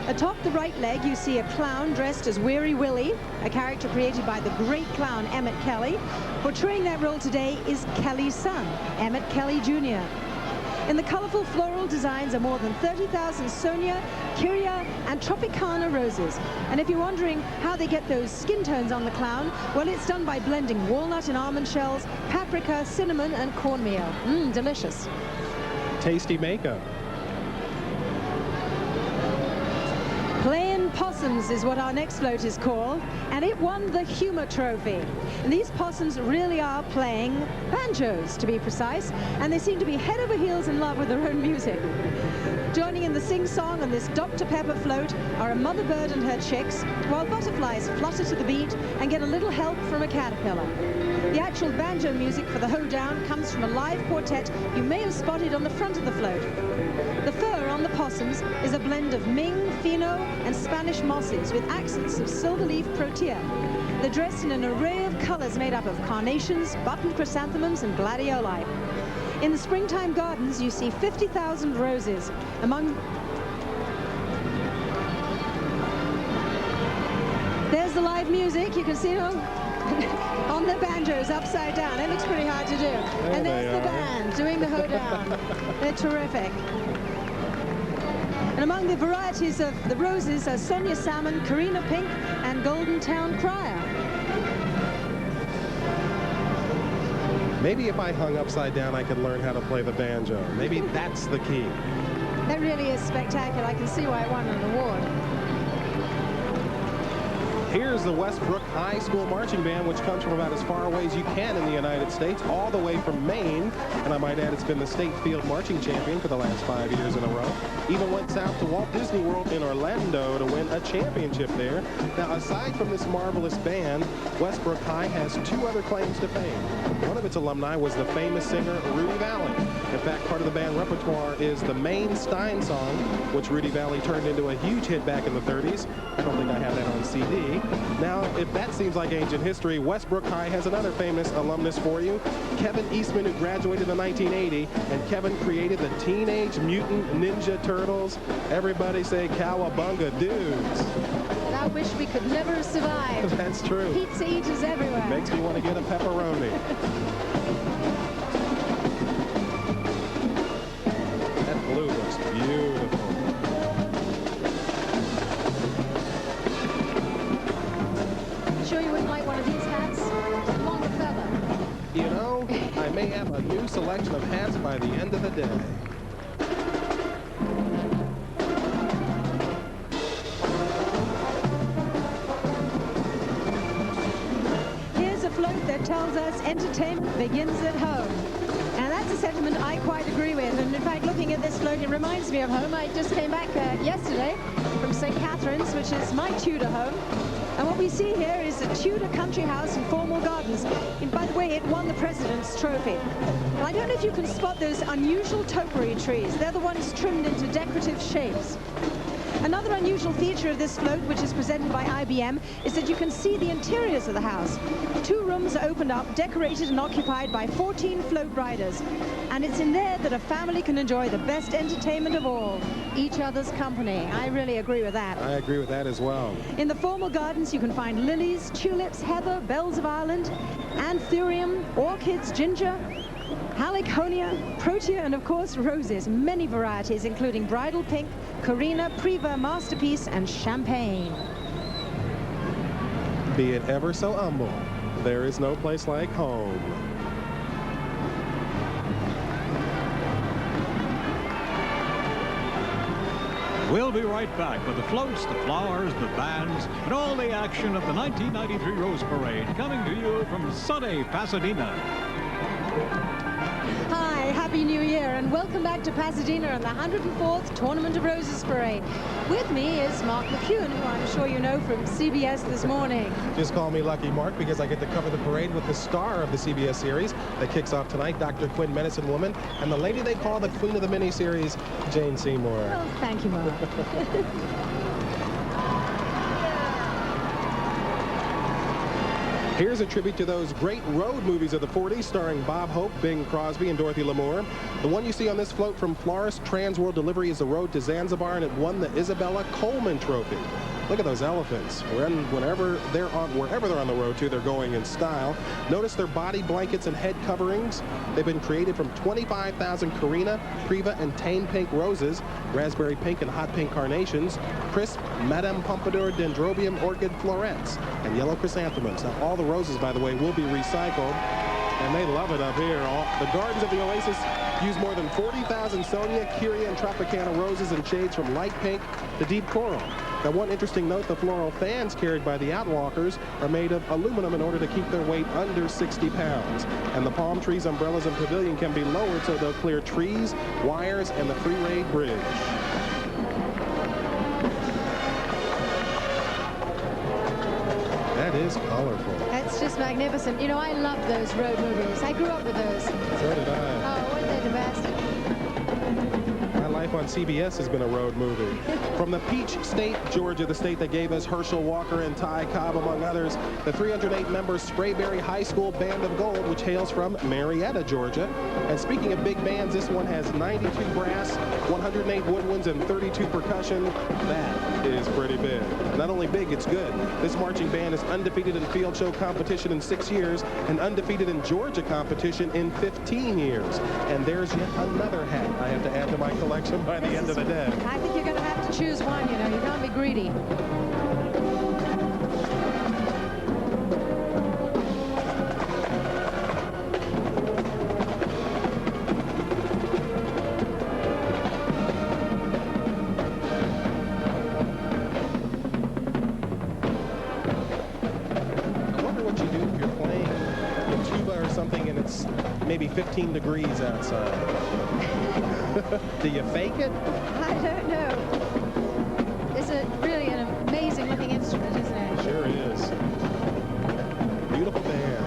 Atop the right leg, you see a clown dressed as Weary Willie, a character created by the great clown Emmett Kelly. Portraying that role today is Kelly's son, Emmett Kelly Jr. In the colorful floral designs are more than 30,000 Sonia, Kyria, and Tropicana roses. And if you're wondering how they get those skin tones on the clown, well, it's done by blending walnut and almond shells, paprika, cinnamon, and cornmeal. Delicious. Tasty makeup. Playin' Possums is what our next float is called, and it won the Humor Trophy. And these possums really are playing banjos, to be precise, and they seem to be head over heels in love with their own music. Joining in the sing-song on this Dr. Pepper float are a mother bird and her chicks, while butterflies flutter to the beat and get a little help from a caterpillar. The actual banjo music for the hoedown comes from a live quartet you may have spotted on the front of the float. The fur on the possums is a blend of Ming, Fino, and Spanish mosses with accents of silverleaf protea. They're dressed in an array of colors made up of carnations, button chrysanthemums, and gladioli. In the springtime gardens, you see 50,000 roses. There's the live music. You can see them on the banjos upside down. It looks pretty hard to do. And there's the band doing the hoedown. They're terrific. And among the varieties of the roses are Sonia Salmon, Karina Pink, and Golden Town Crier. Maybe if I hung upside down, I could learn how to play the banjo. Maybe that's the key. That really is spectacular. I can see why it won an award. Here's the Westbrook High School Marching Band, which comes from about as far away as you can in the United States, all the way from Maine. And I might add, it's been the state field marching champion for the last 5 years in a row. Even went south to Walt Disney World in Orlando to win a championship there. Now, aside from this marvelous band, Westbrook High has 2 other claims to fame. One of its alumni was the famous singer Rudy Valley. In fact, part of the band repertoire is the Maine Stein song, which Rudy Valley turned into a huge hit back in the 30s. I don't think I have that on CD. Now, if that seems like ancient history, Westbrook High has another famous alumnus for you, Kevin Eastman, who graduated in 1980, and Kevin created the Teenage Mutant Ninja Turtles. Everybody say cowabunga dudes. And I wish we could never have survived. That's true. Pizza eaters everywhere. Makes me want to get a pepperoni. That blue looks beautiful. Sure you wouldn't like one of these hats? Longer feather. You know, I may have a new selection of hats by the end of the day. Here's a float that tells us entertainment begins at home. And that's a sentiment I quite agree with. And in fact, looking at this float, it reminds me of home. I just came back yesterday from St. Catharines, which is my Tudor home. And what we see here is a Tudor country house in Formal Gardens. And by the way, it won the President's Trophy. And I don't know if you can spot those unusual topiary trees. They're the ones trimmed into decorative shapes. Another unusual feature of this float, which is presented by IBM, is that you can see the interiors of the house. 2 rooms are opened up, decorated and occupied by 14 float riders. And it's in there that a family can enjoy the best entertainment of all, each other's company. I really agree with that. I agree with that as well. In the Formal Gardens, you can find lilies, tulips, heather, bells of Ireland, anthurium, orchids, ginger, haliconia, protea, and of course roses. Many varieties, including bridal pink, Carina, Preva, Masterpiece, and champagne. Be it ever so humble, there is no place like home. We'll be right back with the floats, the flowers, the bands, and all the action of the 1993 Rose Parade, coming to you from sunny Pasadena. Hi, Happy New Year, and welcome back back to Pasadena on the 104th Tournament of Roses Parade. With me is Mark McEwen, who I'm sure you know from CBS This Morning. Just call me Lucky Mark because I get to cover the parade with the star of the CBS series that kicks off tonight, Dr. Quinn, Medicine Woman, and the lady they call the queen of the miniseries, Jane Seymour. Oh, thank you, Mark. Here's a tribute to those great road movies of the 40s starring Bob Hope, Bing Crosby, and Dorothy Lamour. The one you see on this float from Flores Trans World Delivery is the road to Zanzibar, and it won the Isabella Coleman Trophy. Look at those elephants. Wherever they're on the road to, they're going in style. Notice their body blankets and head coverings. They've been created from 25,000 Carina, Priva, and tame pink roses, raspberry pink and hot pink carnations, crisp Madame Pompadour dendrobium orchid florets, and yellow chrysanthemums. Now, all the roses, by the way, will be recycled, and they love it up here. The gardens of the Oasis use more than 40,000 Sonia, Kyria, and Tropicana roses in shades from light pink to deep coral. Now, one interesting note, the floral fans carried by the Outwalkers are made of aluminum in order to keep their weight under 60 pounds. And the palm trees, umbrellas, and pavilion can be lowered so they'll clear trees, wires, and the Freeway Bridge. That is colorful. That's just magnificent. You know, I love those road movies. I grew up with those. So did I. Oh, weren't they the best? My life on CBS has been a road movie. From the Peach State, Georgia, the state that gave us Herschel Walker and Ty Cobb, among others, the 308-member Sprayberry High School Band of Gold, which hails from Marietta, Georgia. And speaking of big bands, this one has 92 brass, 108 woodwinds, and 32 percussion. That is pretty big. Not only big, it's good. This marching band is undefeated in field show competition in 6 years and undefeated in Georgia competition in 15 years. And there's yet another hat I have to add to my collection by the end of the day. I think you're going to have to choose one, you know. You can't be greedy. I wonder what you do if you're playing in tuba or something and it's maybe 15 degrees outside. Do you fake it? I don't know. It's really an amazing looking instrument, isn't it? Sure is. Beautiful band.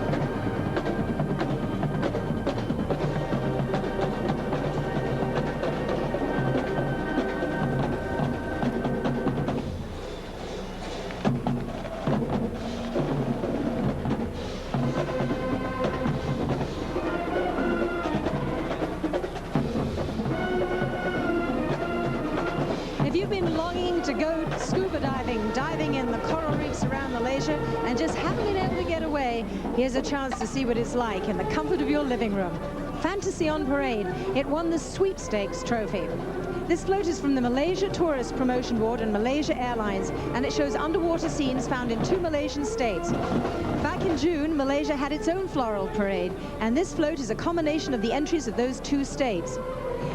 If you've been longing to go scuba diving in the coral reefs around Malaysia and just haven't been able to get away, here's a chance to see what it's like in the comfort of your living room. Fantasy on Parade. It won the Sweepstakes trophy. This float is from the Malaysia Tourist Promotion Board and Malaysia Airlines, and it shows underwater scenes found in 2 Malaysian states. Back in June, Malaysia had its own floral parade, and this float is a combination of the entries of those 2 states.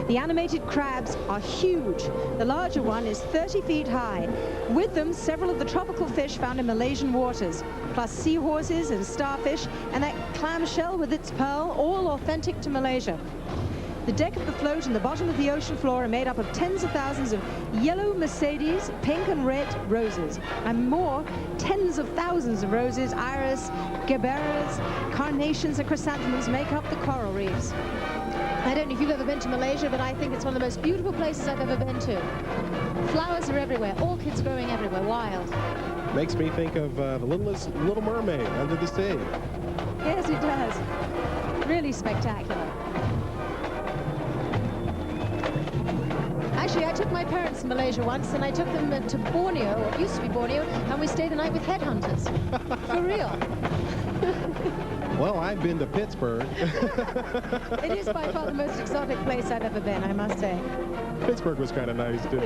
The animated crabs are huge. The larger one is 30 feet high. With them, several of the tropical fish found in Malaysian waters, plus seahorses and starfish, and that clamshell with its pearl, all authentic to Malaysia. The deck of the float and the bottom of the ocean floor are made up of tens of thousands of yellow Mercedes, pink and red roses, and more, tens of thousands of roses, iris, gaberas, carnations, and chrysanthemums make up the coral reefs. I don't know if you've ever been to Malaysia, but I think it's one of the most beautiful places I've ever been to. Flowers are everywhere, orchids growing everywhere, wild. Makes me think of the Little Mermaid, Under the Sea. Yes, it does. Really spectacular. Actually, I took my parents to Malaysia once, and I took them to Borneo, or it used to be Borneo, and we stayed the night with headhunters. For real. Well, I've been to Pittsburgh. It is by far the most exotic place I've ever been, I must say. Pittsburgh was kind of nice, too.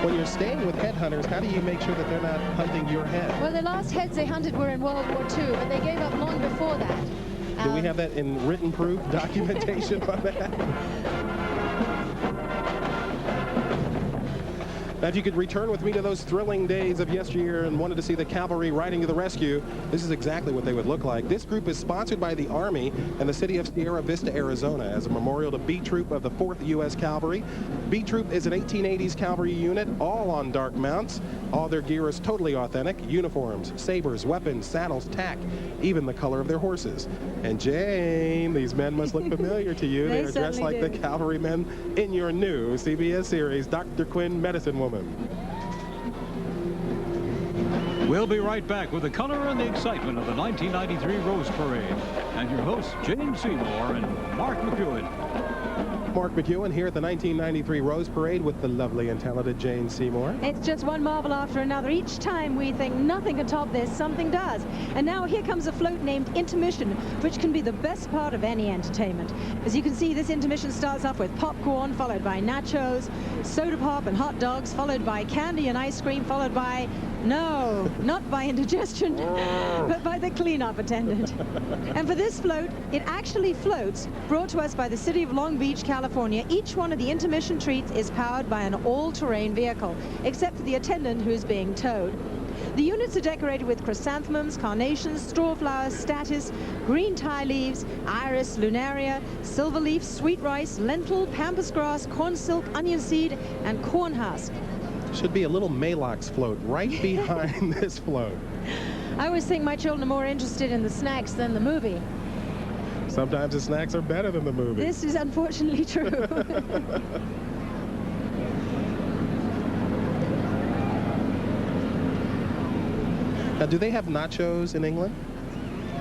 When you're staying with headhunters, how do you make sure that they're not hunting your head? Well, the last heads they hunted were in World War II, but they gave up long before that. Do we have that in written proof, documentation on that? Now, if you could return with me to those thrilling days of yesteryear and wanted to see the cavalry riding to the rescue, this is exactly what they would look like. This group is sponsored by the Army and the city of Sierra Vista, Arizona, as a memorial to B Troop of the 4th U.S. Cavalry. B Troop is an 1880s cavalry unit, all on dark mounts. All their gear is totally authentic. Uniforms, sabers, weapons, saddles, tack, even the color of their horses. And Jane, these men must look familiar to you. They are dressed like the cavalrymen in your new CBS series, Dr. Quinn, Medicine Woman. We'll be right back with the color and the excitement of the 1993 Rose Parade. And your hosts, Jane Seymour and Mark McEwen. Mark McEwen here at the 1993 Rose Parade with the lovely and talented Jane Seymour. It's just one marvel after another. Each time we think nothing can top this, something does. And now here comes a float named Intermission, which can be the best part of any entertainment. As you can see, this intermission starts off with popcorn, followed by nachos, soda pop and hot dogs, followed by candy and ice cream, followed by, no, not by indigestion, but by the cleanup attendant. And for this float, it actually floats, brought to us by the city of Long Beach, California. Each one of the intermission treats is powered by an all-terrain vehicle, except for the attendant who is being towed. The units are decorated with chrysanthemums, carnations, straw flowers, statice, green tie leaves, iris, lunaria, silver leaf, sweet rice, lentil, pampas grass, corn silk, onion seed, and corn husk. Should be a little Malox float right behind this float. I always think my children are more interested in the snacks than the movie. Sometimes the snacks are better than the movie. This is unfortunately true. Now, do they have nachos in England?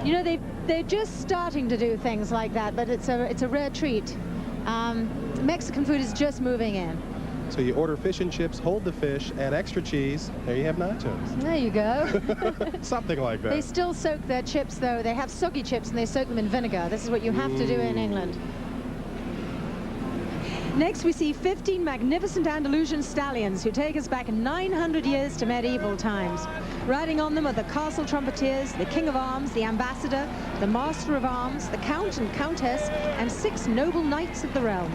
You know, they're just starting to do things like that, but it's a rare treat. Mexican food is just moving in. So you order fish and chips, hold the fish, add extra cheese, there you have nachos. There you go. Something like that. They still soak their chips, though. They have soggy chips, and they soak them in vinegar. This is what you have to do in England. Next, we see 15 magnificent Andalusian stallions who take us back 900 years to medieval times. Riding on them are the castle trumpeteers, the king of arms, the ambassador, the master of arms, the count and countess, and 6 noble knights of the realm.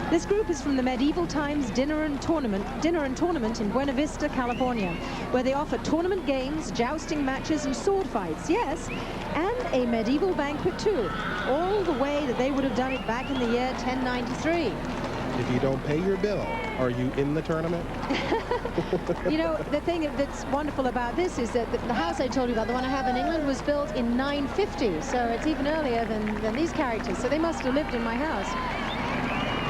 This group is from the medieval times dinner and tournament in Buena Vista, California, where they offer tournament games, jousting matches, and sword fights, yes, and a medieval banquet too, all the way that they would have done it back in the year 1093. If you don't pay your bill, are you in the tournament? You know, the thing that's wonderful about this is that the house I told you about, the one I have in England, was built in 950, so it's even earlier than these characters, so they must have lived in my house.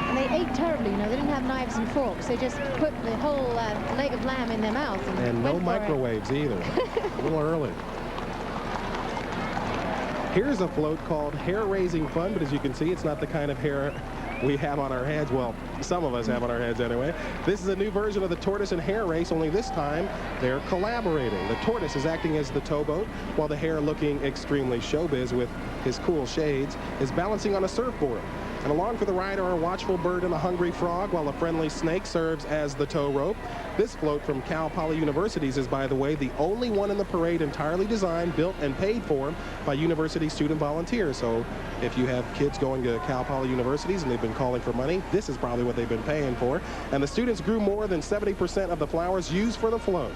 And they ate terribly, you know. They didn't have knives and forks. They just put the whole leg of lamb in their mouth. And no microwaves either. A little early. Here's a float called Hair-Raising Fun, but as you can see, it's not the kind of hair we have on our heads. Well, some of us have on our heads anyway. This is a new version of the tortoise and hare race, only this time they're collaborating. The tortoise is acting as the towboat, while the hare, looking extremely showbiz with his cool shades, is balancing on a surfboard. And along for the ride are a watchful bird and a hungry frog, while a friendly snake serves as the tow rope. This float from Cal Poly Universities is, by the way, the only one in the parade entirely designed, built, and paid for by university student volunteers. So if you have kids going to Cal Poly Universities and they've been calling for money, this is probably what they've been paying for. And the students grew more than 70% of the flowers used for the float.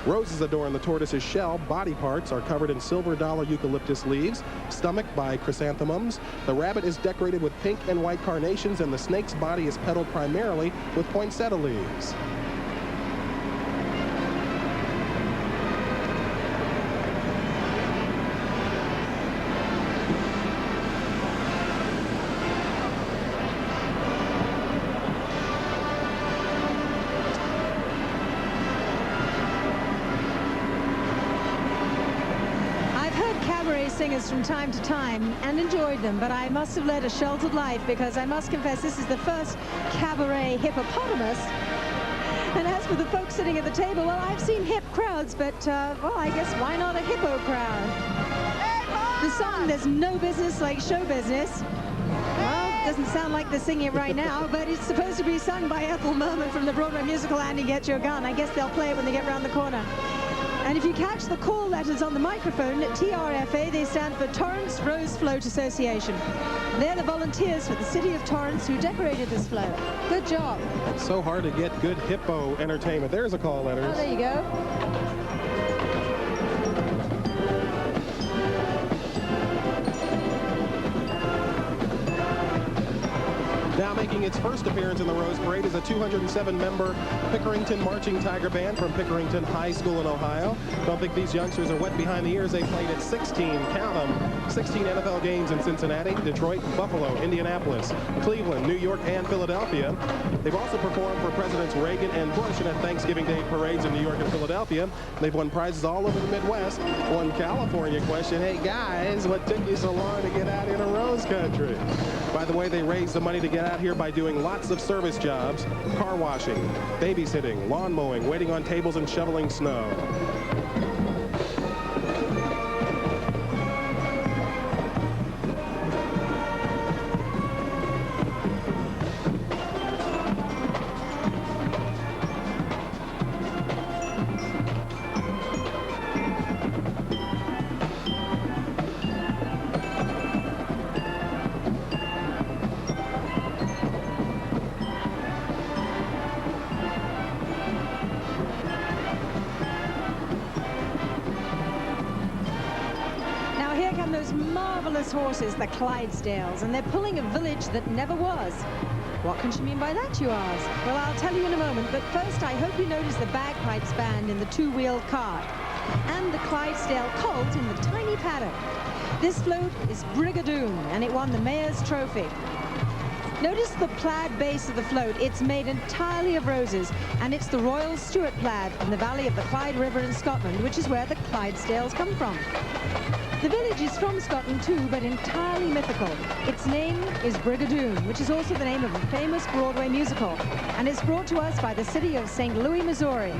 Roses adorn the tortoise's shell. Body parts are covered in silver dollar eucalyptus leaves, stomach by chrysanthemums. The rabbit is decorated with pink and white carnations, and the snake's body is petaled primarily with poinsettia leaves. Singers from time to time and enjoyed them, but I must have led a sheltered life, because I must confess this is the first cabaret hippopotamus. And as for the folks sitting at the table, well, I've seen hip crowds, but well, I guess why not a hippo crowd? The song "There's No Business Like Show Business," well, doesn't sound like they're singing it right now, but it's supposed to be sung by Ethel Merman from the Broadway musical Annie Get Your Gun. I guess they'll play it when they get around the corner. And if you catch the call letters on the microphone, TRFA, they stand for Torrance Rose Float Association. They're the volunteers for the city of Torrance who decorated this float. Good job. It's so hard to get good hippo entertainment. There's a call letters. Oh, there you go. Now making its first appearance in the Rose Parade is a 207-member Pickerington Marching Tiger Band from Pickerington High School in Ohio. Don't think these youngsters are wet behind the ears. They played at 16, count them, 16 NFL games in Cincinnati, Detroit, Buffalo, Indianapolis, Cleveland, New York, and Philadelphia. They've also performed for Presidents Reagan and Bush and at Thanksgiving Day parades in New York and Philadelphia. They've won prizes all over the Midwest. One California question, hey guys, what took you so long to get out in a Rose Country? By the way, they raised the money to get out here by doing lots of service jobs, car washing, babysitting, lawn mowing, waiting on tables, and shoveling snow. Those marvelous horses, the Clydesdales, and they're pulling a village that never was. What can she mean by that, you ask? Well, I'll tell you in a moment, but first I hope you notice the bagpipes band in the two-wheeled cart and the Clydesdale colt in the tiny paddock. This float is Brigadoon, and it won the Mayor's Trophy. Notice the plaid base of the float. It's made entirely of roses, and it's the Royal Stuart plaid from the valley of the Clyde River in Scotland, which is where the Clydesdales come from. The village is from Scotland too, but entirely mythical. Its name is Brigadoon, which is also the name of a famous Broadway musical, and it's brought to us by the city of St. Louis, Missouri.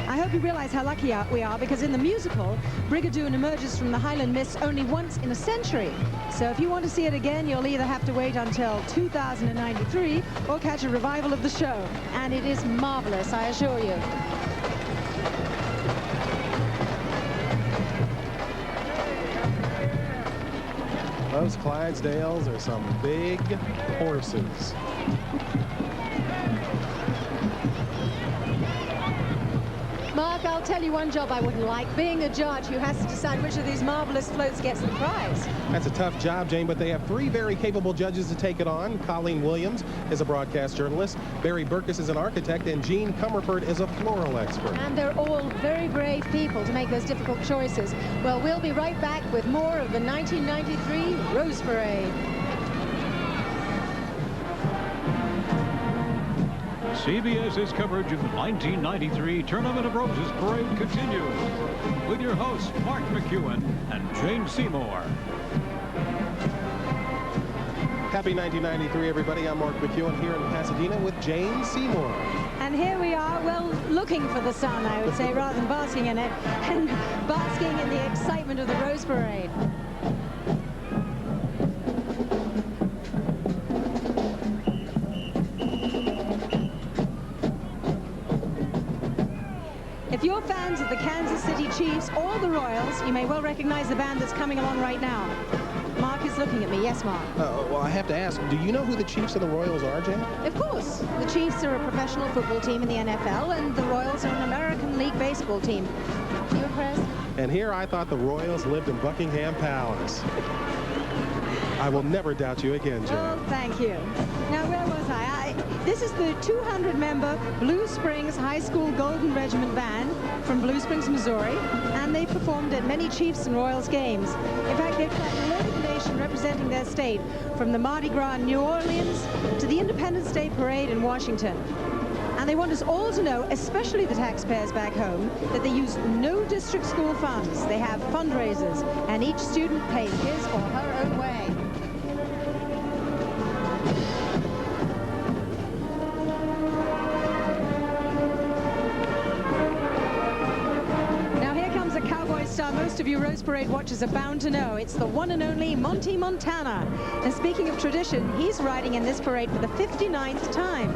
I hope you realize how lucky we are, because in the musical, Brigadoon emerges from the Highland mists only once in a century. So if you want to see it again, you'll either have to wait until 2093 or catch a revival of the show. And it is marvelous, I assure you. Those Clydesdales are some big horses. Mark, I'll tell you one job I wouldn't like, being a judge who has to decide which of these marvelous floats gets the prize. That's a tough job, Jane, but they have three very capable judges to take it on. Colleen Williams is a broadcast journalist, Barry Burkus is an architect, and Gene Comerford is a floral expert. And they're all very brave people to make those difficult choices. Well, we'll be right back with more of the 1993 Rose Parade. CBS's coverage of the 1993 Tournament of Roses Parade continues with your hosts Mark McEwen and Jane Seymour. Happy 1993, everybody. I'm Mark McEwen here in Pasadena with Jane Seymour. And here we are, well, looking for the sun, I would say, rather than basking in it, and basking in the excitement of the Rose Parade. If you're fans of the Kansas City Chiefs or the Royals, you may well recognize the band that's coming along right now. Mark is looking at me. Yes, Mark? Well, I have to ask, do you know who the Chiefs and the Royals are, Jane? Of course. The Chiefs are a professional football team in the NFL, and the Royals are an American League baseball team. You impressed? And here I thought the Royals lived in Buckingham Palace. I will never doubt you again, Jane. Oh, thank you. Now, where was I? This is the 200-member Blue Springs High School Golden Regiment Band from Blue Springs, Missouri, and they performed at many Chiefs and Royals games. In fact, they've got all over the nation representing their state, from the Mardi Gras in New Orleans to the Independence Day Parade in Washington. And they want us all to know, especially the taxpayers back home, that they use no district school funds. They have fundraisers, and each student pays his or her own way. Star most of you Rose Parade watchers are bound to know. It's the one and only Monty Montana. And speaking of tradition, he's riding in this parade for the 59th time.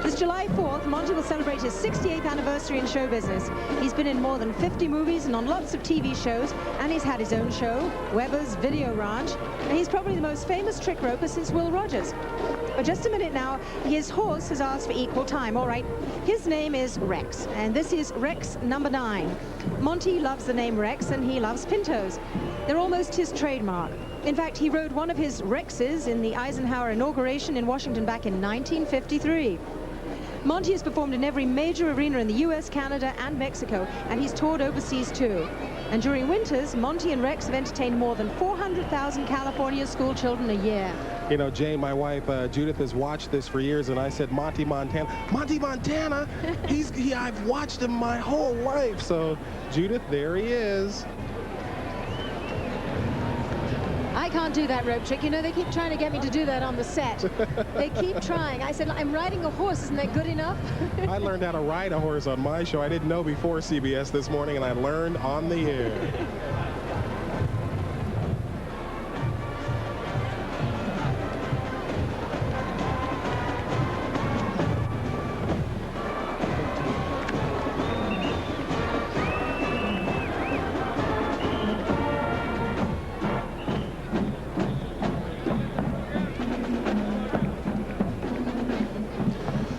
This July 4th, Monty will celebrate his 68th anniversary in show business. He's been in more than 50 movies and on lots of TV shows, and he's had his own show, Weber's Video Ranch, and he's probably the most famous trick roper since Will Rogers. But just a minute now, his horse has asked for equal time. All right, his name is Rex, and this is Rex number 9. Monty loves the name Rex, and he loves pintos. They're almost his trademark. In fact, he rode one of his Rexes in the Eisenhower inauguration in Washington back in 1953. Monty has performed in every major arena in the US, Canada, and Mexico, and he's toured overseas too. And during winters, Monty and Rex have entertained more than 400,000 California school children a year. You know, Jane, my wife, Judith, has watched this for years, and I said, Monty Montana. Monty Montana? I've watched him my whole life. So, Judith, there he is. I can't do that rope trick. You know, they keep trying to get me to do that on the set. They keep trying. I said, I'm riding a horse. Isn't that good enough? I learned how to ride a horse on my show. I didn't know before CBS this morning, and I learned on the air.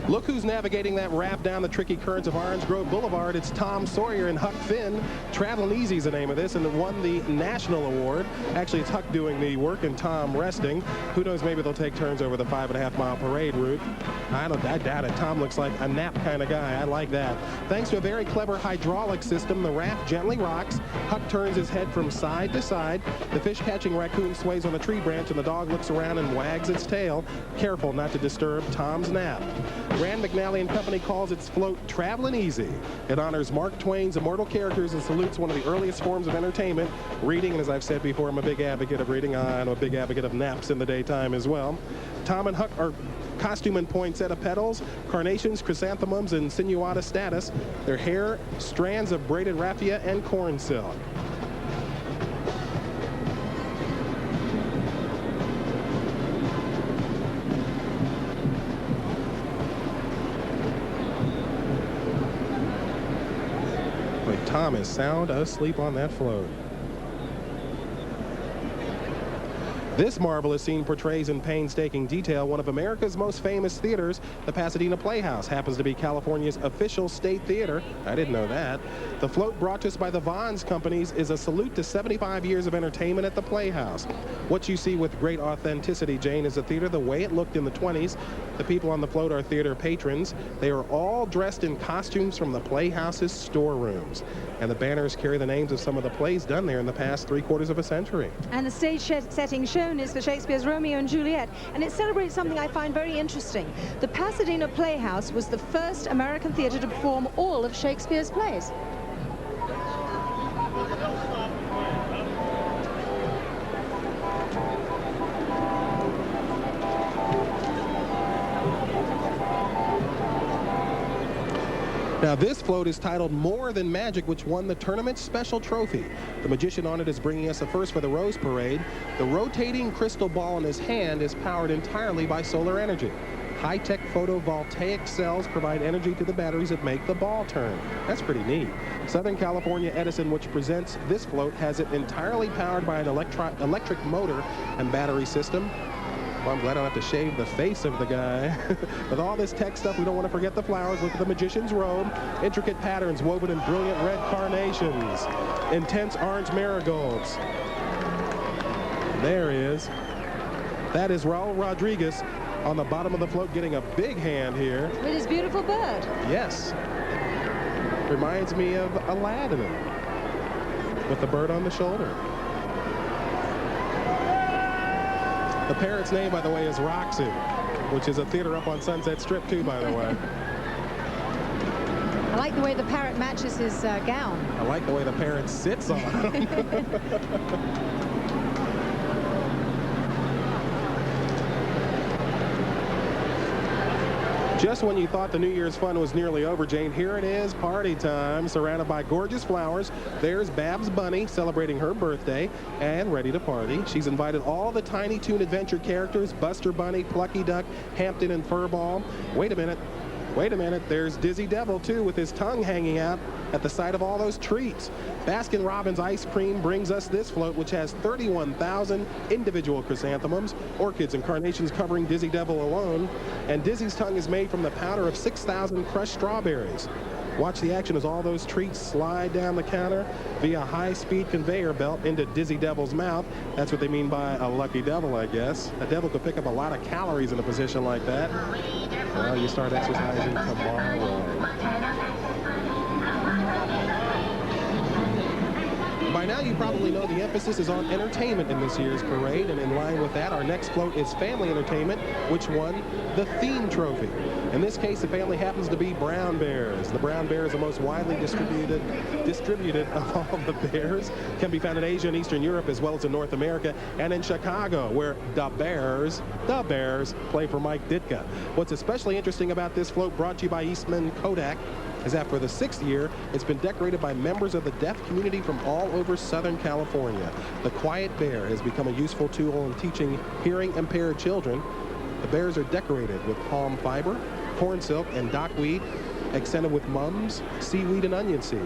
Look who's navigating that raft down the tricky currents of Orange Grove Boulevard. It's Tom Sawyer and Huck Finn. Traveling Easy is the name of this, and it won the national award. Actually, it's Huck doing the work and Tom resting. Who knows, maybe they'll take turns over the 5.5-mile parade route. I doubt it. Tom looks like a nap kind of guy. I like that. Thanks to a very clever hydraulic system, the raft gently rocks. Huck turns his head from side to side. The fish-catching raccoon sways on the tree branch, and the dog looks around and wags its tail, careful not to disturb Tom's nap. Rand McNally and Company calls its float Traveling Easy. It honors Mark Twain's immortal characters and salutes one of the earliest forms of entertainment, reading. And as I've said before, I'm a big advocate of reading. I'm a big advocate of naps in the daytime as well. Tom and Huck are costume and poinsettia petals, carnations, chrysanthemums, and sinuata status. Their hair, strands of braided raffia and corn silk. Tom is sound asleep on that float. This marvelous scene portrays in painstaking detail one of America's most famous theaters. The Pasadena Playhouse happens to be California's official state theater. I didn't know that. The float brought to us by the Vons Companies is a salute to 75 years of entertainment at the Playhouse. What you see with great authenticity, Jane, is the theater the way it looked in the 20s. The people on the float are theater patrons. They are all dressed in costumes from the Playhouse's storerooms. And the banners carry the names of some of the plays done there in the past 3/4 of a century. And the stage setting shown is for Shakespeare's Romeo and Juliet, and it celebrates something I find very interesting. The Pasadena Playhouse was the first American theater to perform all of Shakespeare's plays. Now, this float is titled More Than Magic, which won the tournament's special trophy. The magician on it is bringing us a first for the Rose Parade. The rotating crystal ball in his hand is powered entirely by solar energy. High-tech photovoltaic cells provide energy to the batteries that make the ball turn. That's pretty neat. Southern California Edison, which presents this float, has it entirely powered by an electric motor and battery system. Well, I'm glad I don't have to shave the face of the guy. With all this tech stuff, we don't want to forget the flowers. Look at the magician's robe. Intricate patterns woven in brilliant red carnations. Intense orange marigolds. There he is. That is Raul Rodriguez on the bottom of the float getting a big hand here. With his beautiful bird. Yes. Reminds me of Aladdin with the bird on the shoulder. The parrot's name, by the way, is Roxy, which is a theater up on Sunset Strip, too, by the way. I like the way the parrot matches his gown. I like the way the parrot sits on him. Just when you thought the New Year's fun was nearly over, Jane, here it is, party time, surrounded by gorgeous flowers. There's Babs Bunny celebrating her birthday and ready to party. She's invited all the Tiny Toon Adventure characters, Buster Bunny, Plucky Duck, Hampton, and Furball. Wait a minute. Wait a minute, there's Dizzy Devil, too, with his tongue hanging out at the side of all those treats. Baskin-Robbins ice cream brings us this float, which has 31,000 individual chrysanthemums, orchids, and carnations covering Dizzy Devil alone. And Dizzy's tongue is made from the powder of 6,000 crushed strawberries. Watch the action as all those treats slide down the counter via high-speed conveyor belt into Dizzy Devil's mouth. That's what they mean by a lucky devil, I guess. A devil could pick up a lot of calories in a position like that. Well, you start exercising tomorrow. By now, you probably know the emphasis is on entertainment in this year's parade, and in line with that, our next float is family entertainment, which won the theme trophy. In this case, the family happens to be brown bears. The brown bear is the most widely distributed of all the bears. Can be found in Asia and Eastern Europe, as well as in North America, and in Chicago, where the Bears play for Mike Ditka. What's especially interesting about this float, brought to you by Eastman Kodak, is that for the 6th year, it's been decorated by members of the deaf community from all over Southern California. The Quiet Bear has become a useful tool in teaching hearing-impaired children. The bears are decorated with palm fiber, corn silk, and dockweed, accented with mums, seaweed, and onion seed.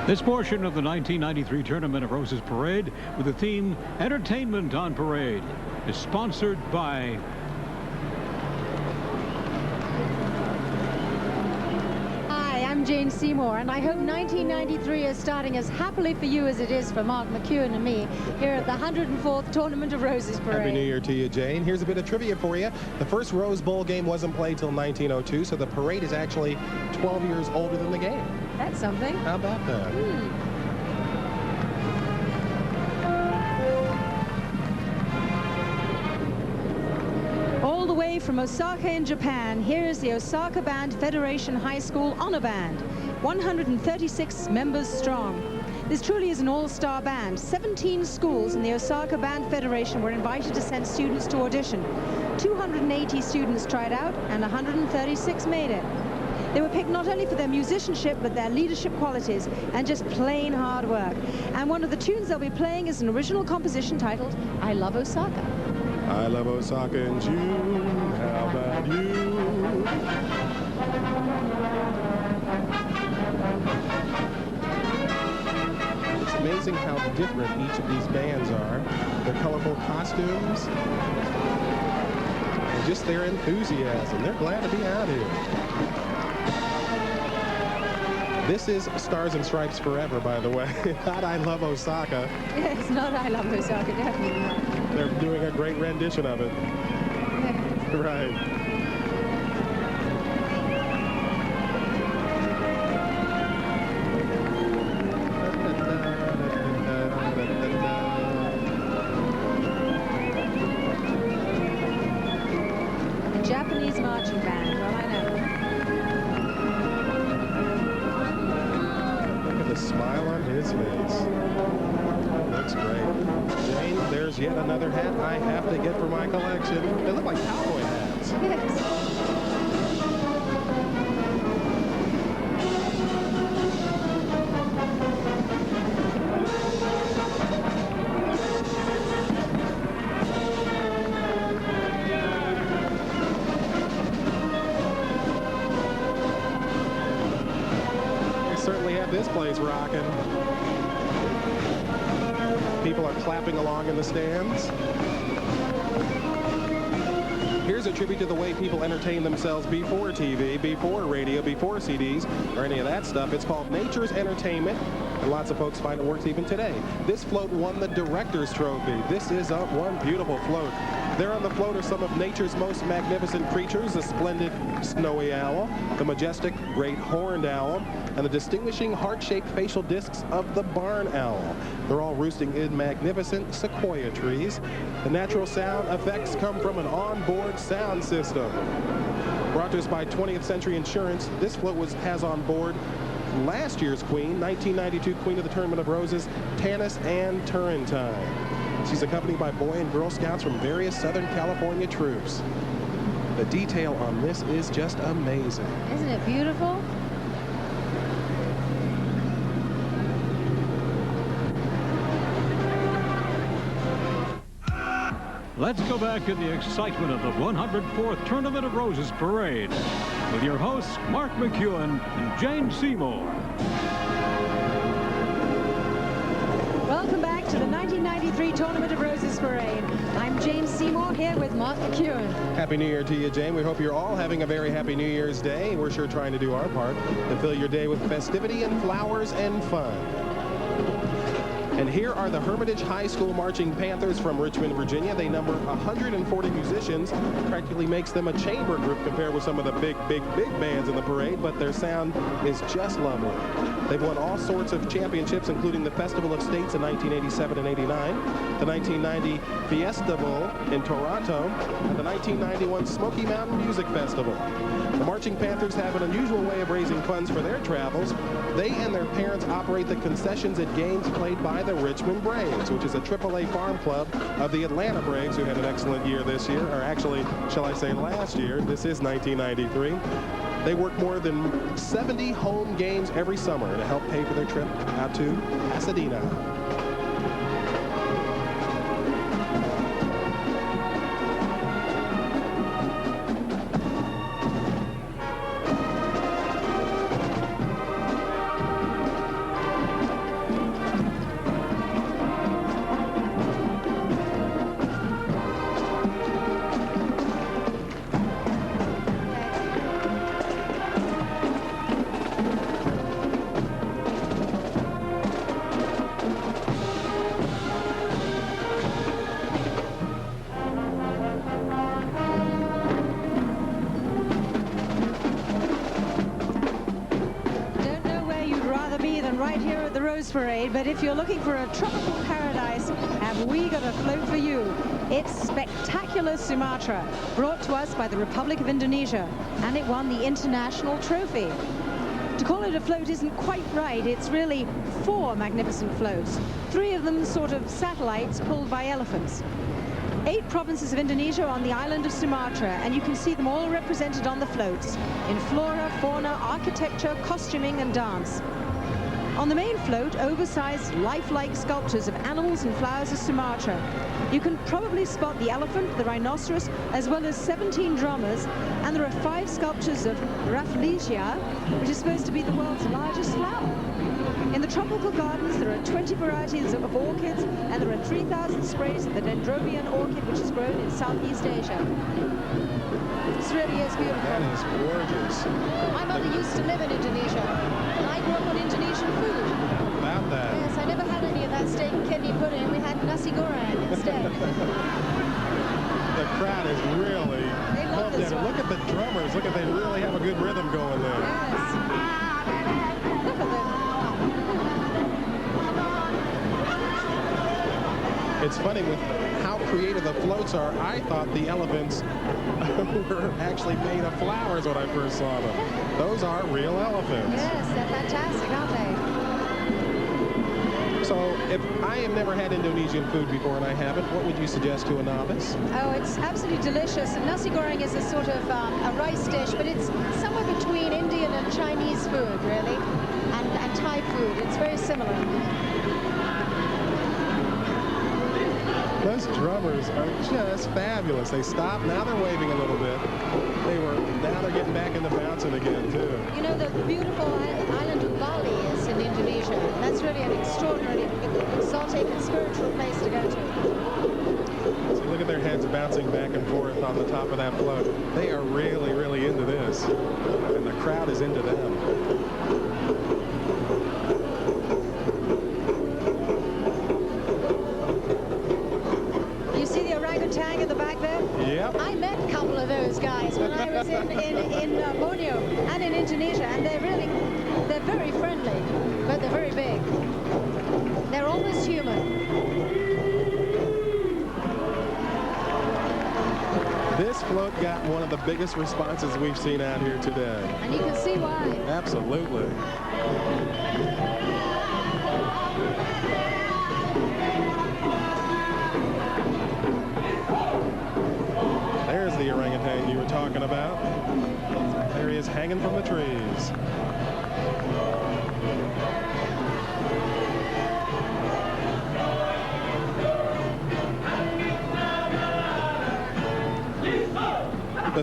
This portion of the 1993 Tournament of Roses Parade, with the theme Entertainment on Parade, is sponsored by I'm Jane Seymour, and I hope 1993 is starting as happily for you as it is for Mark McEwen and me here at the 104th Tournament of Roses Parade. Happy New Year to you, Jane. Here's a bit of trivia for you. The first Rose Bowl game wasn't played till 1902, so the parade is actually 12 years older than the game. That's something. How about that? All the way from Osaka in Japan, here's the Osaka Band Federation High School Honor Band, 136 members strong. This truly is an all-star band. 17 schools in the Osaka Band Federation were invited to send students to audition. 280 students tried out, and 136 made it. They were picked not only for their musicianship, but their leadership qualities and just plain hard work. And one of the tunes they'll be playing is an original composition titled I Love Osaka. I love Osaka in June, how about you? It's amazing how different each of these bands are. Their colorful costumes, and just their enthusiasm. They're glad to be out here. This is Stars and Stripes Forever, by the way. Not I Love Osaka. It's not I Love Osaka, definitely not. They're doing a great rendition of it. Yeah. Right. The Japanese marching band, well, I know. The smile on his face. Looks great. Jane, there's yet another hat I have to get for my collection. They look like cowboy hats. Yes. Certainly have this place rocking. People are clapping along in the stands. Here's a tribute to the way people entertain themselves before TV, before radio, before CDs, or any of that stuff. It's called Nature's Entertainment, and lots of folks find it works even today. This float won the Director's Trophy. This is one beautiful float. There on the float are some of nature's most magnificent creatures, the splendid snowy owl, the majestic great horned owl, and the distinguishing heart-shaped facial discs of the barn owl. They're all roosting in magnificent sequoia trees. The natural sound effects come from an onboard sound system. Brought to us by 20th Century Insurance, this float has on board last year's queen, 1992 Queen of the Tournament of Roses, Tanis Ann Turrentine. She's accompanied by Boy and Girl Scouts from various Southern California troops. The detail on this is just amazing. Isn't it beautiful? let's go back to the excitement of the 104th Tournament of Roses Parade with your hosts, Mark McEwen and Jane Seymour. Welcome back to the 1993 Tournament of Roses Parade. I'm James Seymour here with Mark McEwen. Happy New Year to you, Jane. We hope you're all having a very happy New Year's Day. We're sure trying to do our part to fill your day with festivity and flowers and fun. And here are the Hermitage High School Marching Panthers from Richmond, Virginia. They number 140 musicians. Practically makes them a chamber group compared with some of the big bands in the parade, but their sound is just lovely. They've won all sorts of championships, including the Festival of States in 1987 and 89, the 1990 Festival in Toronto, and the 1991 Smoky Mountain Music Festival. The Marching Panthers have an unusual way of raising funds for their travels. They and their parents operate the concessions at games played by the Richmond Braves, which is a AAA farm club of the Atlanta Braves, who had an excellent year this year, or actually, shall I say last year. This is 1993. They work more than 70 home games every summer to help pay for their trip out to Pasadena. Right here at the Rose Parade, but if you're looking for a tropical paradise, have we got a float for you? It's Spectacular Sumatra, brought to us by the Republic of Indonesia, and it won the international trophy. To call it a float isn't quite right. It's really 4 magnificent floats, 3 of them sort of satellites pulled by elephants. 8 provinces of Indonesia on the island of Sumatra, and you can see them all represented on the floats in flora, fauna, architecture, costuming, and dance. On the main float, oversized, lifelike sculptures of animals and flowers of Sumatra. You can probably spot the elephant, the rhinoceros, as well as 17 drummers, and there are 5 sculptures of Rafflesia, which is supposed to be the world's largest flower. In the tropical gardens, there are 20 varieties of orchids, and there are 3,000 sprays of the dendrobium orchid, which is grown in Southeast Asia. This really is beautiful. That is gorgeous. My mother used to live in Indonesia, and I grew up on Indonesian food. About that. Yes, I never had any of that steak and kidney pudding. We had nasi goreng instead. The crowd is really pumped at it. Look at the drummers. Look at, they really have a good rhythm going there. Yes. Look at them. It's funny with how creative the floats are. I thought the elephants were actually made of flowers when I first saw them. Those are real elephants. Yes, they're fantastic, aren't they? So if I have never had Indonesian food before and I haven't, what would you suggest to a novice? Oh, it's absolutely delicious. And nasi goreng is a sort of a rice dish, but it's somewhere between Indian and Chinese food, really, and Thai food. It's very similar. Those drummers are just fabulous. They stop, now they're waving a little bit. Now they're getting back into bouncing again, too. You know, the beautiful island of Bali is in Indonesia. That's really an extraordinarily exotic and spiritual place to go to. So look at their heads bouncing back and forth on the top of that float. They are really, really into this. And the crowd is into them. Orangutan at the back there? Yep. I met a couple of those guys when I was in Borneo and in Indonesia, and they're very friendly, but they're very big. They're almost human. This float got one of the biggest responses we've seen out here today. And you can see why. Absolutely. There's the orangutan you were talking about. There he is hanging from the trees.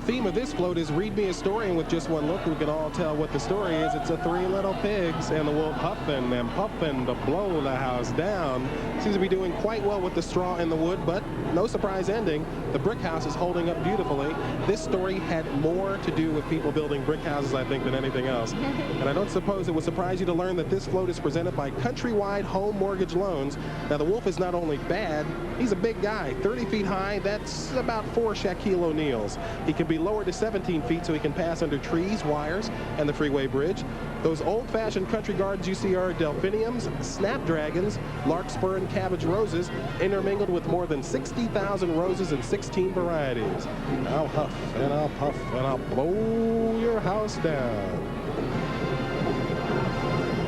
theme of this float is read me a story, and with just one look, we can all tell what the story is. It's the three little pigs, and the wolf huffing and puffing to blow the house down. Seems to be doing quite well with the straw and the wood, but no surprise ending. The brick house is holding up beautifully. This story had more to do with people building brick houses, I think, than anything else. And I don't suppose it would surprise you to learn that this float is presented by Countrywide Home Mortgage Loans. Now, the wolf is not only bad, he's a big guy, 30 feet high. That's about 4 Shaquille O'Neals. He can be lowered to 17 feet so he can pass under trees, wires, and the freeway bridge. Those old-fashioned country gardens you see are delphiniums, snapdragons, larkspur, and cabbage roses, intermingled with more than 60,000 roses in 16 varieties. I'll huff and I'll puff and I'll blow your house down.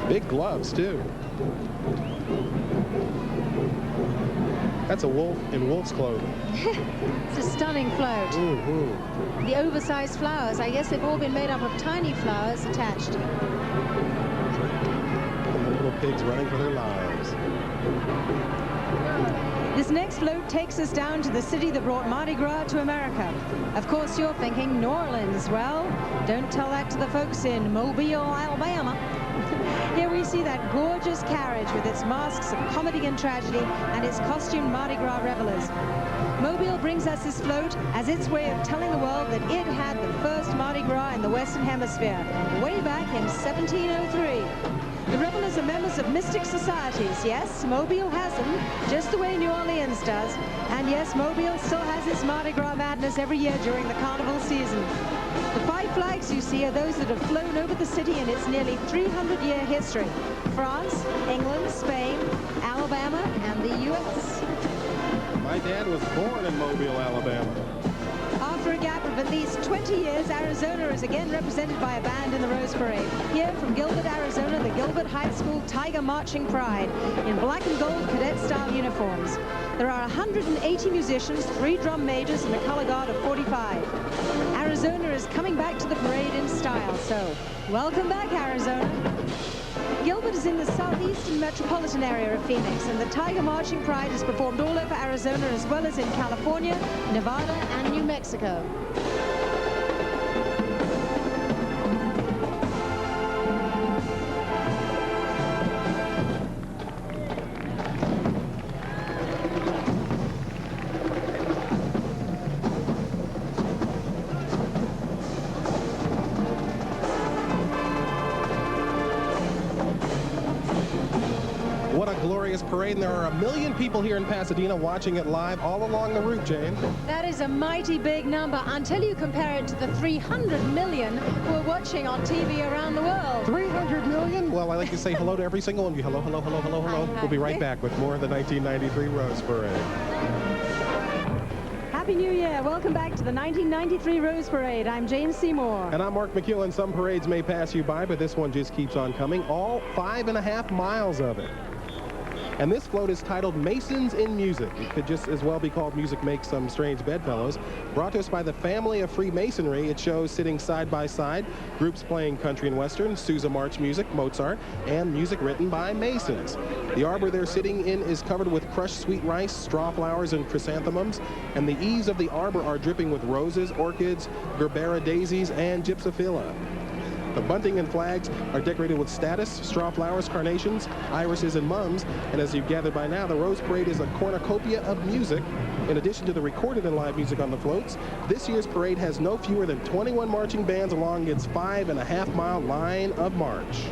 Big gloves, too. That's a wolf in wolf's clothing. It's a stunning float. The oversized flowers, I guess they've all been made up of tiny flowers attached. And the little pigs running for their lives. This next float takes us down to the city that brought Mardi Gras to America. Of course, you're thinking New Orleans. Well, don't tell that to the folks in Mobile, Alabama. Here we see that gorgeous carriage with its masks of comedy and tragedy and its costumed Mardi Gras revelers. Mobile brings us this float as its way of telling the world that it had the first Mardi Gras in the Western Hemisphere, way back in 1703. The revelers are members of mystic societies. Yes, Mobile has them, just the way New Orleans does. And yes, Mobile still has its Mardi Gras madness every year during the carnival season. The 5 flags you see are those that have flown over the city in its nearly 300-year history. France, England, Spain, Alabama, and the U.S. My dad was born in Mobile, Alabama. After a gap of at least 20 years, Arizona is again represented by a band in the Rose Parade. Here from Gilbert, Arizona, the Gilbert High School Tiger Marching Pride in black and gold cadet-style uniforms. There are 180 musicians, 3 drum majors, and a color guard of 45. Arizona is coming back to the parade in style, so welcome back, Arizona. Gilbert is in the southeastern metropolitan area of Phoenix, and the Tiger Marching Pride is performed all over Arizona as well as in California, Nevada, and New Mexico. Parade, and there are 1 million people here in Pasadena watching it live all along the route, Jane. That is a mighty big number until you compare it to the 300 million who are watching on TV around the world. 300 million? Well, I like to say hello to every single one of you. Hello, hello, hello, hello, hello. We'll be right back with more of the 1993 Rose Parade. Happy New Year. Welcome back to the 1993 Rose Parade. I'm James Seymour. And I'm Mark McEwen. Some parades may pass you by, but this one just keeps on coming. All 5.5 miles of it. And this float is titled Masons in Music. It could just as well be called Music Makes Some Strange Bedfellows. Brought to us by the family of Freemasonry, it shows sitting side by side, groups playing country and western, Sousa march music, Mozart, and music written by Masons. The arbor they're sitting in is covered with crushed sweet rice, straw flowers, and chrysanthemums, and the eaves of the arbor are dripping with roses, orchids, gerbera daisies, and gypsophila. The bunting and flags are decorated with statice, straw flowers, carnations, irises, and mums. And as you've gathered by now, the Rose Parade is a cornucopia of music. In addition to the recorded and live music on the floats, this year's parade has no fewer than 21 marching bands along its 5.5-mile line of march.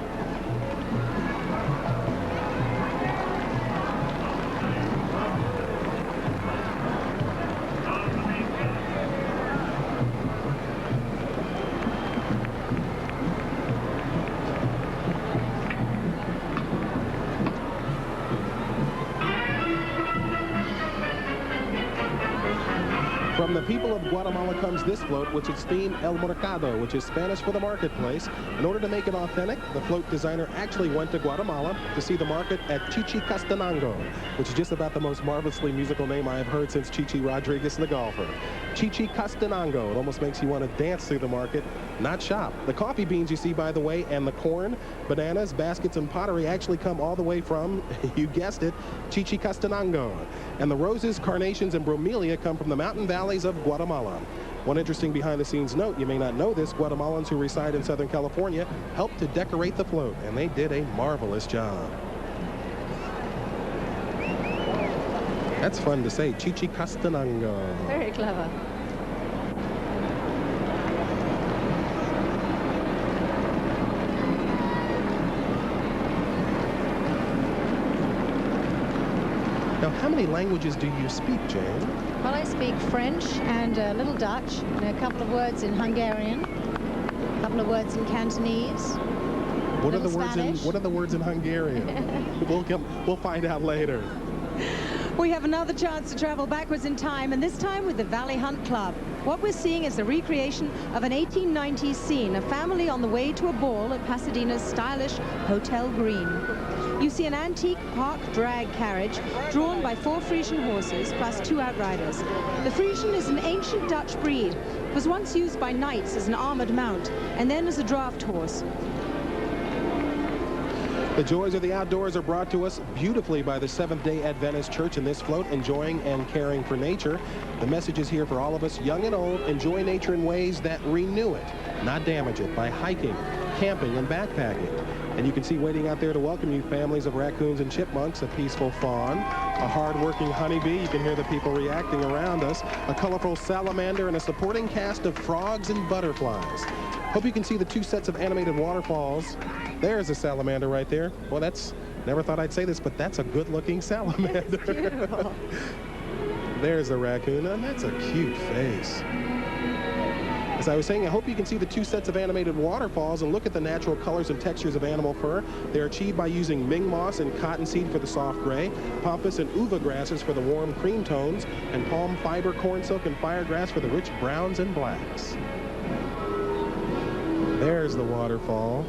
From the people of Guatemala comes this float, which is themed El Mercado, which is Spanish for the marketplace. In order to make it authentic, the float designer actually went to Guatemala to see the market at Chichicastenango, which is just about the most marvelously musical name I have heard since Chichi Rodriguez, the golfer. Chichicastenango. It almost makes you want to dance through the market, not shop. The coffee beans you see, by the way, and the corn, bananas, baskets, and pottery actually come all the way from, you guessed it, Chichicastenango. And the roses, carnations, and bromelia come from the mountain valleys of Guatemala. One interesting behind-the-scenes note, you may not know this, Guatemalans who reside in Southern California helped to decorate the float, and they did a marvelous job. That's fun to say, Chichi Castanango. Very clever. Now, how many languages do you speak, Jane? Well, I speak French and a little Dutch, and a couple of words in Hungarian, a couple of words in Cantonese. What are the words in Hungarian? We'll find out later. We have another chance to travel backwards in time, and this time with the Valley Hunt Club. What we're seeing is a recreation of an 1890s scene, a family on the way to a ball at Pasadena's stylish Hotel Green. You see an antique park drag carriage drawn by 4 Frisian horses plus 2 outriders. The Frisian is an ancient Dutch breed. It was once used by knights as an armored mount and then as a draft horse. The joys of the outdoors are brought to us beautifully by the Seventh-day Adventist Church in this float, enjoying and caring for nature. The message is here for all of us, young and old. Enjoy nature in ways that renew it, not damage it, by hiking, camping, and backpacking. And you can see waiting out there to welcome you families of raccoons and chipmunks, a peaceful fawn, a hard-working honeybee. You can hear the people reacting around us, a colorful salamander, and a supporting cast of frogs and butterflies. Hope you can see the 2 sets of animated waterfalls. There's a salamander right there. Well, never thought I'd say this, but that's a good-looking salamander. It's beautiful. There's the raccoon, and that's a cute face. As I was saying, I hope you can see the 2 sets of animated waterfalls and look at the natural colors and textures of animal fur. They're achieved by using Ming moss and cottonseed for the soft gray, pampas and uva grasses for the warm cream tones, and palm fiber, corn silk, and firegrass for the rich browns and blacks. There's the waterfall.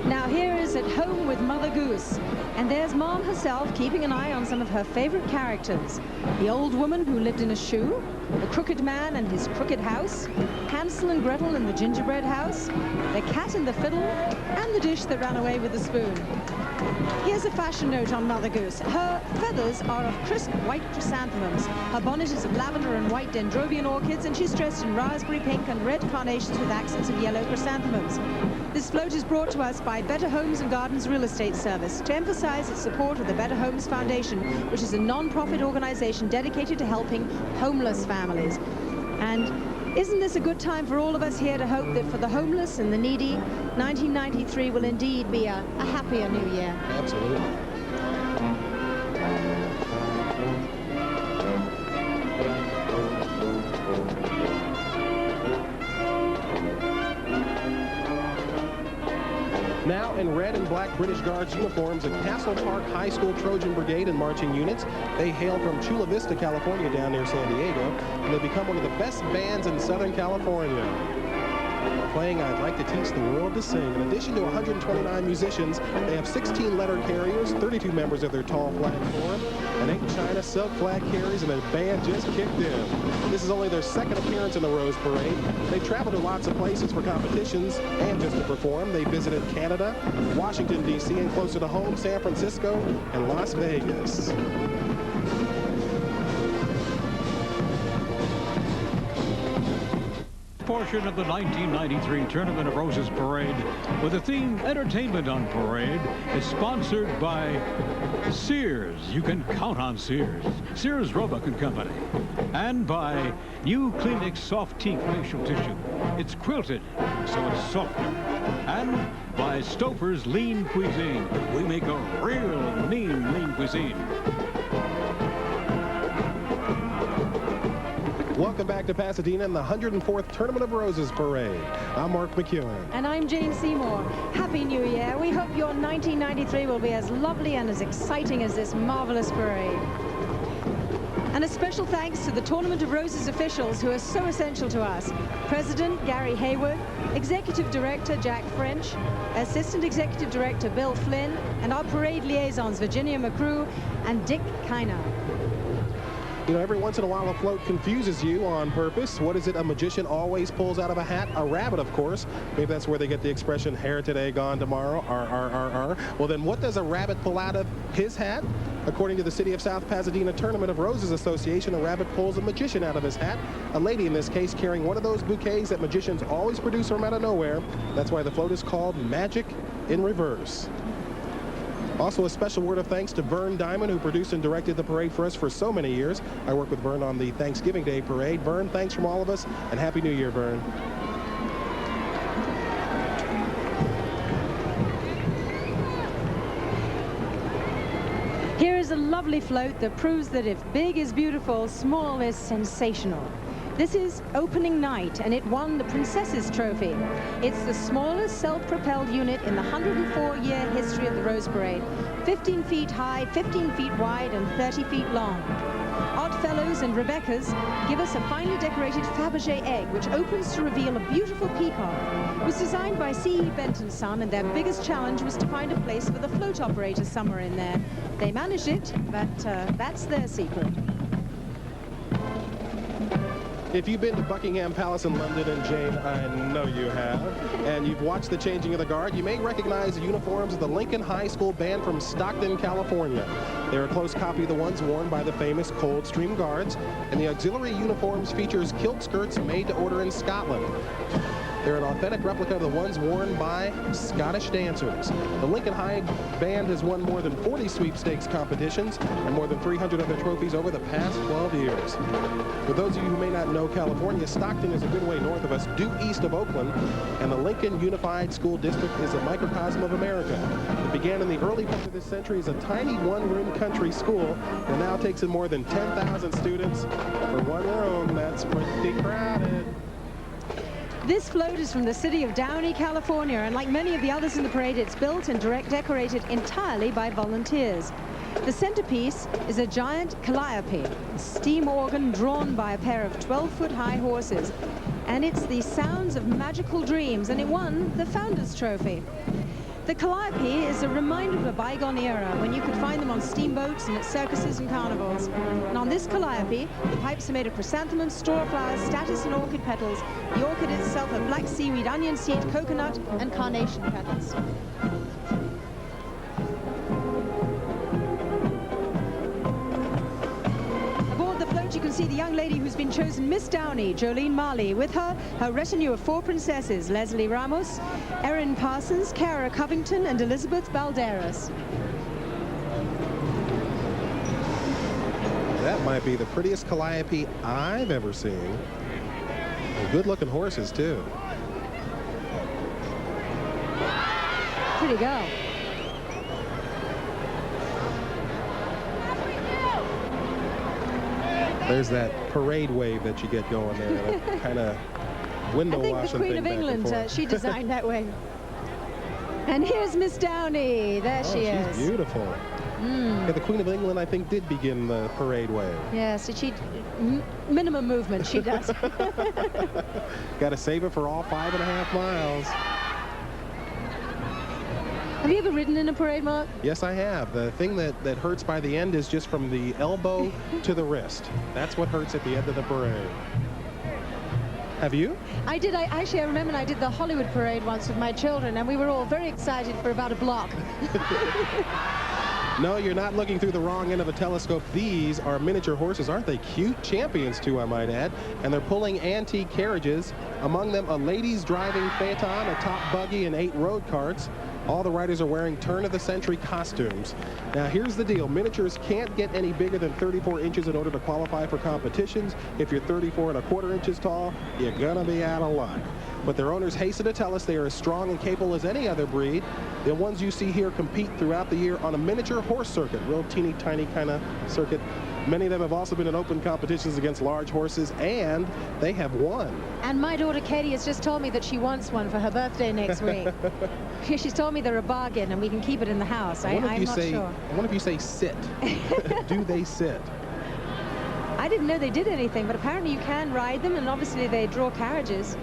Now here is At Home with Mother Goose. And there's Mom herself keeping an eye on some of her favorite characters. The old woman who lived in a shoe, the crooked man and his crooked house, Hansel and Gretel in the gingerbread house, the cat in the fiddle, and the dish that ran away with the spoon. Here's a fashion note on Mother Goose. Her feathers are of crisp white chrysanthemums. Her bonnet is of lavender and white dendrobian orchids, and she's dressed in raspberry pink and red carnations with accents of yellow chrysanthemums. This float is brought to us by Better Homes and Gardens Real Estate Service to emphasize its support of the Better Homes Foundation, which is a non-profit organization dedicated to helping homeless families. And isn't this a good time for all of us here to hope that for the homeless and the needy, 1993 will indeed be a happier new year? Absolutely. Now in red and black British Guards uniforms, a Castle Park High School Trojan Brigade and marching units. They hail from Chula Vista, California, down near San Diego, and they become one of the best bands in Southern California. Playing I'd Like to Teach the World to Sing. In addition to 129 musicians, they have 16 letter carriers, 32 members of their tall flag corps, an 8 China silk flag carries, and their band just kicked in. This is only their 2nd appearance in the Rose Parade. They travel to lots of places for competitions and just to perform. They visited Canada, Washington, D.C., and closer to home, San Francisco and Las Vegas. Portion of the 1993 Tournament of Roses Parade with the theme Entertainment on Parade is sponsored by Sears. You can count on Sears. Sears Roebuck and Company. And by New Kleenex Soft Teak Facial Tissue. It's quilted, so it's softer. And by Stouffer's Lean Cuisine. We make a real mean lean cuisine. Welcome back to Pasadena and the 104th Tournament of Roses Parade. I'm Mark McEwen. And I'm Jane Seymour. Happy New Year. We hope your 1993 will be as lovely and as exciting as this marvelous parade. And a special thanks to the Tournament of Roses officials who are so essential to us. President Gary Hayward, Executive Director Jack French, Assistant Executive Director Bill Flynn, and our parade liaisons Virginia McCrew and Dick Kiner. You know, every once in a while a float confuses you on purpose. What is it a magician always pulls out of a hat? A rabbit, of course. Maybe that's where they get the expression, hair today, gone tomorrow, R. Well, then what does a rabbit pull out of his hat? According to the City of South Pasadena Tournament of Roses Association, a rabbit pulls a magician out of his hat. A lady in this case carrying one of those bouquets that magicians always produce from out of nowhere. That's why the float is called Magic in Reverse. Also, a special word of thanks to Vern Diamond, who produced and directed the parade for us for so many years. I worked with Vern on the Thanksgiving Day parade. Vern, thanks from all of us, and Happy New Year, Vern. Here is a lovely float that proves that if big is beautiful, small is sensational. This is opening night, and it won the Princess's Trophy. It's the smallest self-propelled unit in the 104-year history of the Rose Parade. 15 feet high, 15 feet wide, and 30 feet long. Oddfellows and Rebecca's give us a finely decorated Fabergé egg, which opens to reveal a beautiful peacock. It was designed by C.E. Benton's son, and their biggest challenge was to find a place for the float operator somewhere in there. They managed it, but that's their secret. If you've been to Buckingham Palace in London, and Jane, I know you have, and you've watched the changing of the guard, you may recognize the uniforms of the Lincoln High School Band from Stockton, California. They're a close copy of the ones worn by the famous Coldstream Guards, and the auxiliary uniforms features kilt skirts made to order in Scotland. They're an authentic replica of the ones worn by Scottish dancers. The Lincoln High Band has won more than 40 sweepstakes competitions and more than 300 other trophies over the past 12 years. For those of you who may not know California, Stockton is a good way north of us, due east of Oakland, and the Lincoln Unified School District is a microcosm of America. It began in the early part of this century as a tiny one-room country school, and now takes in more than 10,000 students for one room. That's pretty crowded. This float is from the city of Downey, California, and like many of the others in the parade, it's built and decorated entirely by volunteers. The centerpiece is a giant calliope, a steam organ drawn by a pair of 12-foot-high horses. And it's the sounds of magical dreams, and it won the Founders Trophy. The calliope is a reminder of a bygone era when you could find them on steamboats and at circuses and carnivals. And on this calliope, the pipes are made of chrysanthemums, straw flowers, statice, and orchid petals. The orchid itself of black seaweed, onion seed, coconut, and carnation petals. Aboard the float, you can see the young lady who's been chosen Miss Downey, Jolene Marley. With her, her retinue of 4 princesses, Leslie Ramos, Erin Parsons, Cara Covington, and Elizabeth Balderas. That might be the prettiest calliope I've ever seen. And good-looking horses, too. Pretty girl. There's that parade wave that you get going there, that kind of window washing thing. I think the Queen of England, she designed that wave. And here's Miss Downey. There she is. She's beautiful. Yeah, the Queen of England, I think, did begin the parade wave. Yes, minimum movement she does. Got to save it for all 5.5 miles. Have you ever ridden in a parade, Mark? Yes, I have. The thing that hurts by the end is just from the elbow to the wrist. That's what hurts at the end of the parade. Have you? I did. I remember I did the Hollywood parade once with my children, and we were all very excited for about a block. No, you're not looking through the wrong end of a telescope. These are miniature horses. Aren't they cute? Champions, too, I might add. And they're pulling antique carriages. Among them, a ladies driving phaeton, a top buggy, and 8 road carts. All the riders are wearing turn-of-the-century costumes. Now, here's the deal. Miniatures can't get any bigger than 34 inches in order to qualify for competitions. If you're 34¼ inches tall, you're gonna be out of luck. But their owners hasten to tell us they are as strong and capable as any other breed. The ones you see here compete throughout the year on a miniature horse circuit, real teeny tiny kind of circuit. Many of them have also been in open competitions against large horses, and they have won. And my daughter Katie has just told me that she wants one for her birthday next week. She's told me they're a bargain and we can keep it in the house. I'm not sure. I wonder if you say sit. Do they sit? I didn't know they did anything, but apparently you can ride them, and obviously they draw carriages.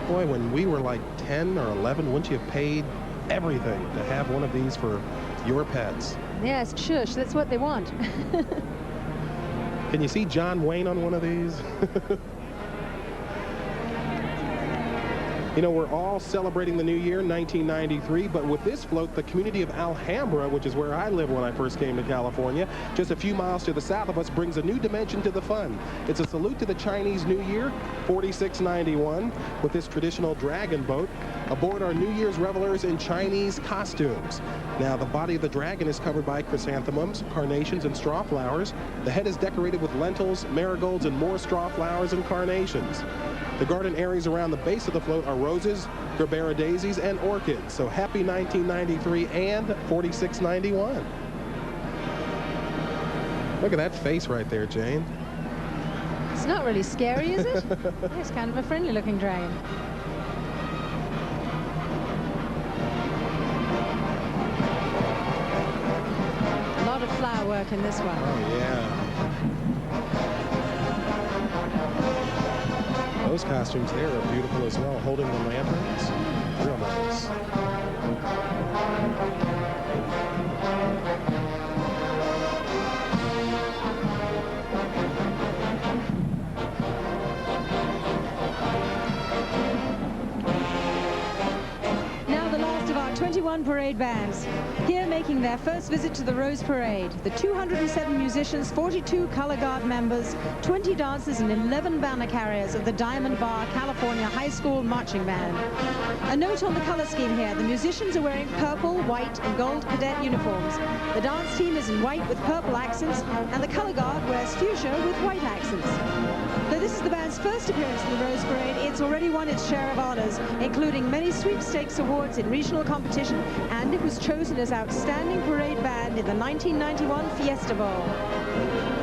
Boy, when we were like 10 or 11, wouldn't you have paid everything to have one of these for your pets? Yes, shush, that's what they want. Can you see John Wayne on one of these? You know, we're all celebrating the new year, 1993, but with this float, the community of Alhambra, which is where I lived when I first came to California, just a few miles to the south of us, brings a new dimension to the fun. It's a salute to the Chinese New Year, 4691, with this traditional dragon boat. Aboard are New Year's revelers in Chinese costumes. Now, the body of the dragon is covered by chrysanthemums, carnations, and straw flowers. The head is decorated with lentils, marigolds, and more straw flowers and carnations. The garden areas around the base of the float are roses, gerbera daisies, and orchids. So happy 1993 and 4691. Look at that face right there, Jane. It's not really scary, is it? It's kind of a friendly-looking dragon. A lot of flower work in this one. Oh, yeah. Those costumes there are beautiful as well, holding the lanterns. Real nice. Now the last of our 21 parade bands. Here making their first visit to the Rose Parade. The 207 musicians, 42 color guard members, 20 dancers, and 11 banner carriers of the Diamond Bar California High School Marching Band. A note on the color scheme here. The musicians are wearing purple, white, and gold cadet uniforms. The dance team is in white with purple accents, and the color guard wears fuchsia with white accents. Though this is the band's first appearance in the Rose Parade, it's already won its share of honors, including many sweepstakes awards in regional competition, and it was chosen as Outstanding Parade Band in the 1991 Fiesta Bowl.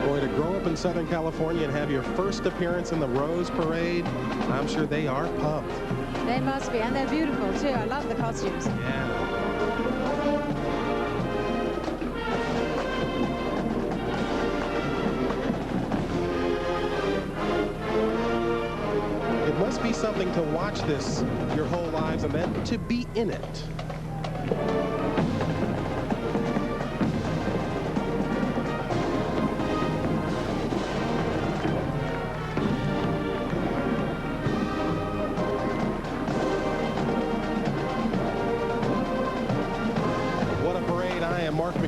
Boy, to grow up in Southern California and have your first appearance in the Rose Parade, I'm sure they are pumped. They must be, and they're beautiful too. I love the costumes. Yeah. It must be something to watch this your whole lives and then to be in it.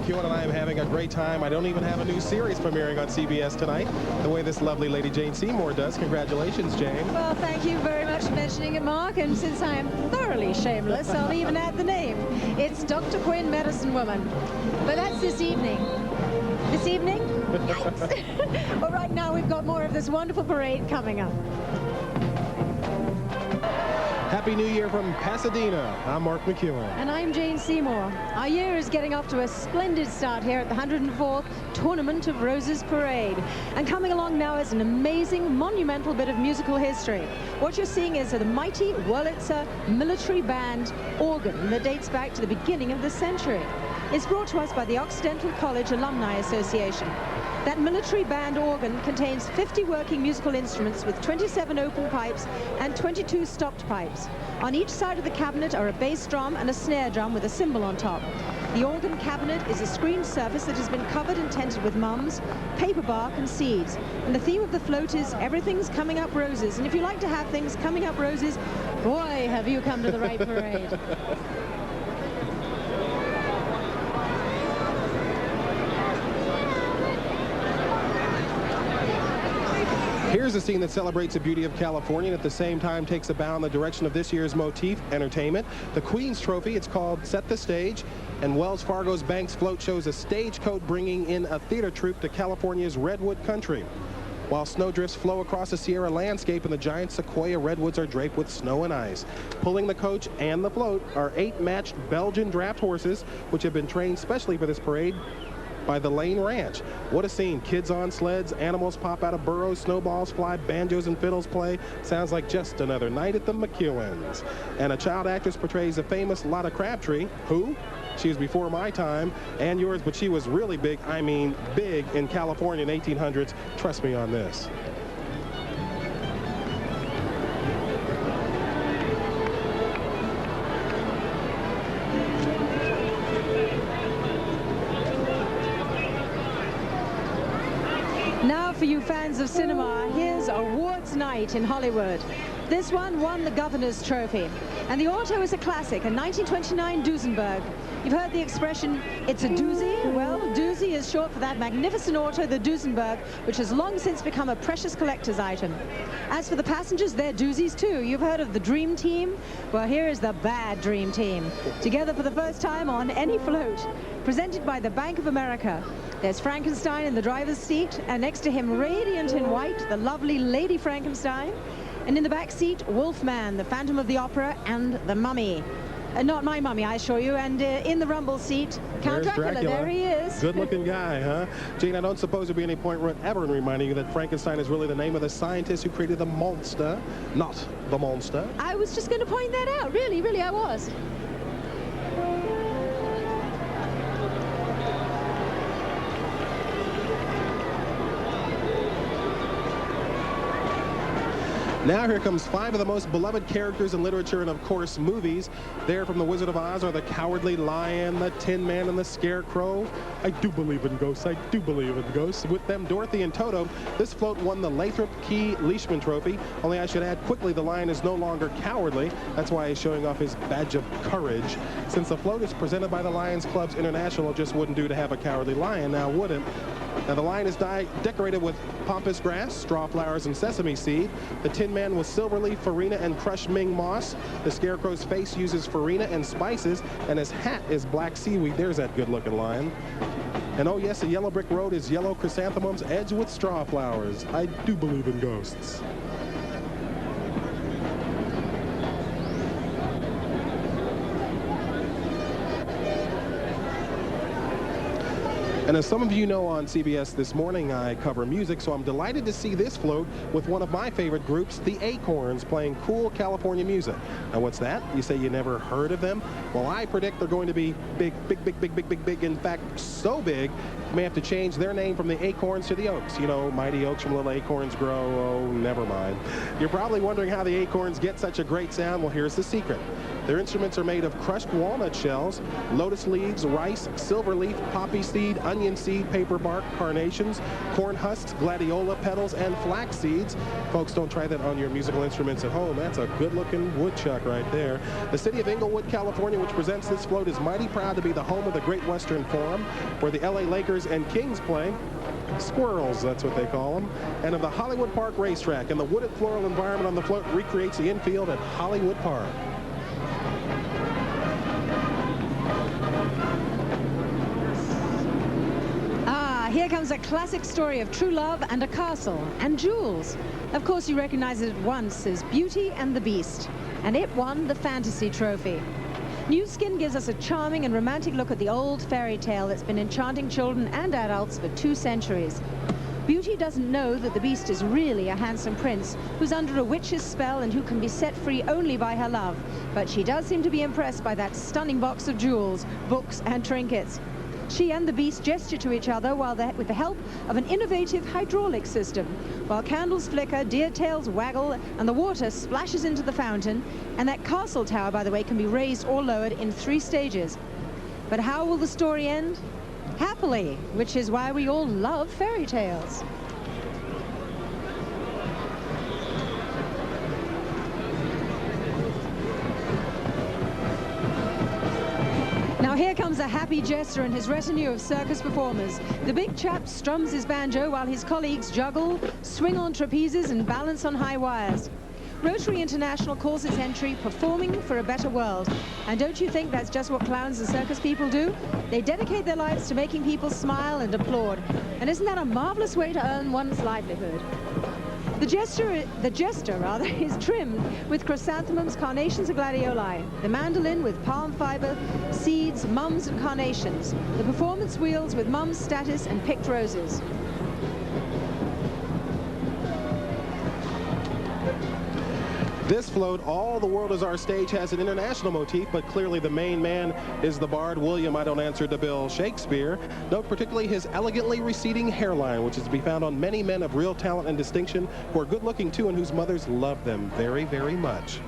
And I am having a great time. I don't even have a new series premiering on CBS tonight, the way this lovely lady Jane Seymour does. Congratulations, Jane. Well, thank you very much for mentioning it, Mark. And since I am thoroughly shameless, I'll even add the name. It's Dr. Quinn, Medicine Woman. But that's this evening. This evening? Yikes. Well, right now we've got more of this wonderful parade coming up. Happy New Year from Pasadena. I'm Mark McEwen. And I'm Jane Seymour. Our year is getting off to a splendid start here at the 104th Tournament of Roses Parade. And coming along now is an amazing, monumental bit of musical history. What you're seeing is the mighty Wurlitzer military band organ that dates back to the beginning of the century. It's brought to us by the Occidental College Alumni Association. That military band organ contains 50 working musical instruments with 27 open pipes and 22 stopped pipes. On each side of the cabinet are a bass drum and a snare drum with a cymbal on top. The organ cabinet is a screened surface that has been covered and tented with mums, paper bark, and seeds. And the theme of the float is everything's coming up roses. And if you like to have things coming up roses, boy, have you come to the right parade. Here's a scene that celebrates the beauty of California and at the same time takes a bow in the direction of this year's motif, entertainment. The Queen's Trophy, it's called Set the Stage, and Wells Fargo's Banks Float shows a stagecoach bringing in a theater troupe to California's Redwood Country. While snowdrifts flow across the Sierra landscape and the giant sequoia redwoods are draped with snow and ice. Pulling the coach and the float are 8 matched Belgian draft horses, which have been trained specially for this parade by the Lane Ranch. What a scene. Kids on sleds, animals pop out of burrows, snowballs fly, banjos and fiddles play. Sounds like just another night at the McEwens. And a child actress portrays the famous Lotta Crabtree, who? She was before my time and yours, but she was really big, I mean big, in California in 1800s. Trust me on this. Now for you fans of cinema, here's Awards Night in Hollywood. This one won the Governor's Trophy. And the auto is a classic, a 1929 Duesenberg. You've heard the expression, it's a doozy. Well, doozy is short for that magnificent auto, the Duesenberg, which has long since become a precious collector's item. As for the passengers, they're doozies too. You've heard of the Dream Team? Well, here is the Bad Dream Team, together for the first time on any float. Presented by the Bank of America. There's Frankenstein in the driver's seat, and next to him, radiant in white, the lovely Lady Frankenstein. And in the back seat, Wolfman, the Phantom of the Opera, and the Mummy. Not my mummy, I assure you. And in the rumble seat, Count Dracula. There he is. Good-looking guy, huh? Gene, I don't suppose there'd be any point ever in reminding you that Frankenstein is really the name of the scientist who created the monster, not the monster. I was just going to point that out. Really, I was. Now here comes 5 of the most beloved characters in literature and, of course, movies. There from The Wizard of Oz are the Cowardly Lion, the Tin Man, and the Scarecrow. I do believe in ghosts. I do believe in ghosts. With them, Dorothy and Toto. This float won the Lathrop Key Leishman Trophy. Only I should add quickly, the lion is no longer cowardly. That's why he's showing off his badge of courage. Since the float is presented by the Lions Clubs International, it just wouldn't do to have a cowardly lion, now would it? Now the lion is decorated with pampas grass, straw flowers, and sesame seed. The Tin Man with silver leaf, farina, and crushed Ming moss. The Scarecrow's face uses farina and spices, and his hat is black seaweed. There's that good-looking lion. And oh yes, the yellow brick road is yellow chrysanthemums edged with straw flowers. I do believe in ghosts. And as some of you know, on CBS this morning, I cover music, so I'm delighted to see this float with one of my favorite groups, the Acorns, playing cool California music. Now, what's that? You say you never heard of them? Well, I predict they're going to be big. In fact, so big, you may have to change their name from the Acorns to the Oaks. You know, mighty oaks from little acorns grow. Oh, never mind. You're probably wondering how the Acorns get such a great sound. Well, here's the secret. Their instruments are made of crushed walnut shells, lotus leaves, rice, silver leaf, poppy seed, onion seed, paper bark, carnations, corn husks, gladiola petals, and flax seeds. Folks, don't try that on your musical instruments at home. That's a good-looking woodchuck right there. The city of Inglewood, California, which presents this float, is mighty proud to be the home of the Great Western Forum, where the LA Lakers and Kings play. Squirrels, that's what they call them. And of the Hollywood Park racetrack, and the wooded floral environment on the float recreates the infield at Hollywood Park. Here comes a classic story of true love and a castle and jewels. Of course, you recognize it at once as Beauty and the Beast, and it won the Fantasy Trophy. New Skin gives us a charming and romantic look at the old fairy tale that's been enchanting children and adults for 2 centuries. Beauty doesn't know that the Beast is really a handsome prince who's under a witch's spell and who can be set free only by her love. But she does seem to be impressed by that stunning box of jewels, books, and trinkets. She and the Beast gesture to each other with the help of an innovative hydraulic system. While candles flicker, deer tails waggle, and the water splashes into the fountain. And that castle tower, by the way, can be raised or lowered in 3 stages. But how will the story end? Happily, which is why we all love fairy tales. Now here comes a happy jester and his retinue of circus performers. The big chap strums his banjo while his colleagues juggle, swing on trapezes, and balance on high wires. Rotary International calls its entry Performing for a Better World. And don't you think that's just what clowns and circus people do? They dedicate their lives to making people smile and applaud. And isn't that a marvelous way to earn one's livelihood? The jester is trimmed with chrysanthemums, carnations, and gladioli. The mandolin with palm fiber, seeds, mums, and carnations. The performance wheels with mums, status, and picked roses. This float, All the World is Our Stage, has an international motif, but clearly the main man is the bard William I Don't Answer to Bill Shakespeare. Note particularly his elegantly receding hairline, which is to be found on many men of real talent and distinction who are good looking too and whose mothers love them very, very much.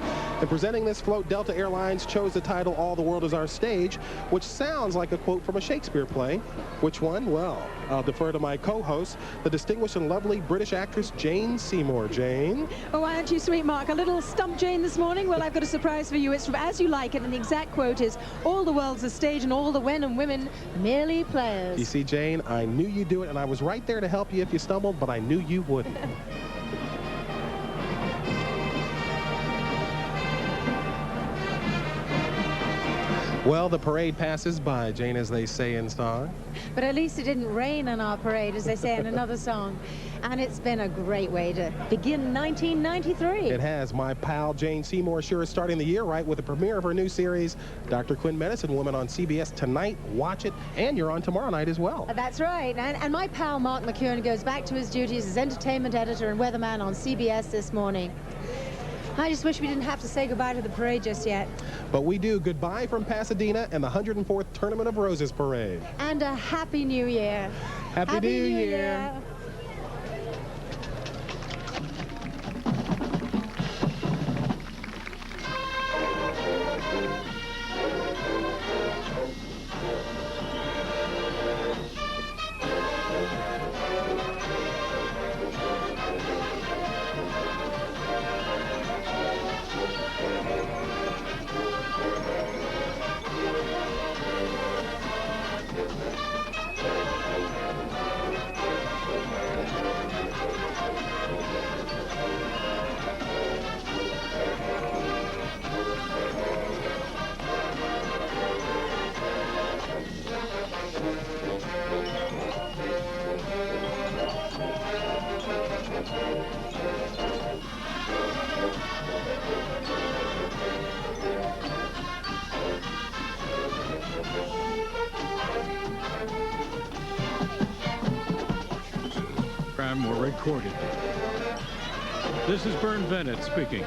In presenting this float, Delta Airlines chose the title All the World Is Our Stage, which sounds like a quote from a Shakespeare play. Which one? Well, I'll defer to my co-host, the distinguished and lovely British actress Jane Seymour. Jane? Oh, aren't you sweet, Mark? A little stump Jane this morning? Well, I've got a surprise for you. It's from As You Like It, and the exact quote is, all the world's a stage and all the men and women merely players. You see, Jane, I knew you'd do it, and I was right there to help you if you stumbled, but I knew you wouldn't. Well, the parade passes by, Jane, as they say in song. But at least it didn't rain on our parade, as they say in another song. And it's been a great way to begin 1993. It has. My pal Jane Seymour sure is starting the year right with the premiere of her new series, Dr. Quinn, Medicine Woman, on CBS tonight. Watch it, and you're on tomorrow night as well. That's right. And my pal Mark McKeown goes back to his duties as entertainment editor and weatherman on CBS this morning. I just wish we didn't have to say goodbye to the parade just yet. But we do. Goodbye from Pasadena and the 104th Tournament of Roses Parade. And a Happy New Year. Happy New Year. Were recorded. This is Vern Bennett speaking.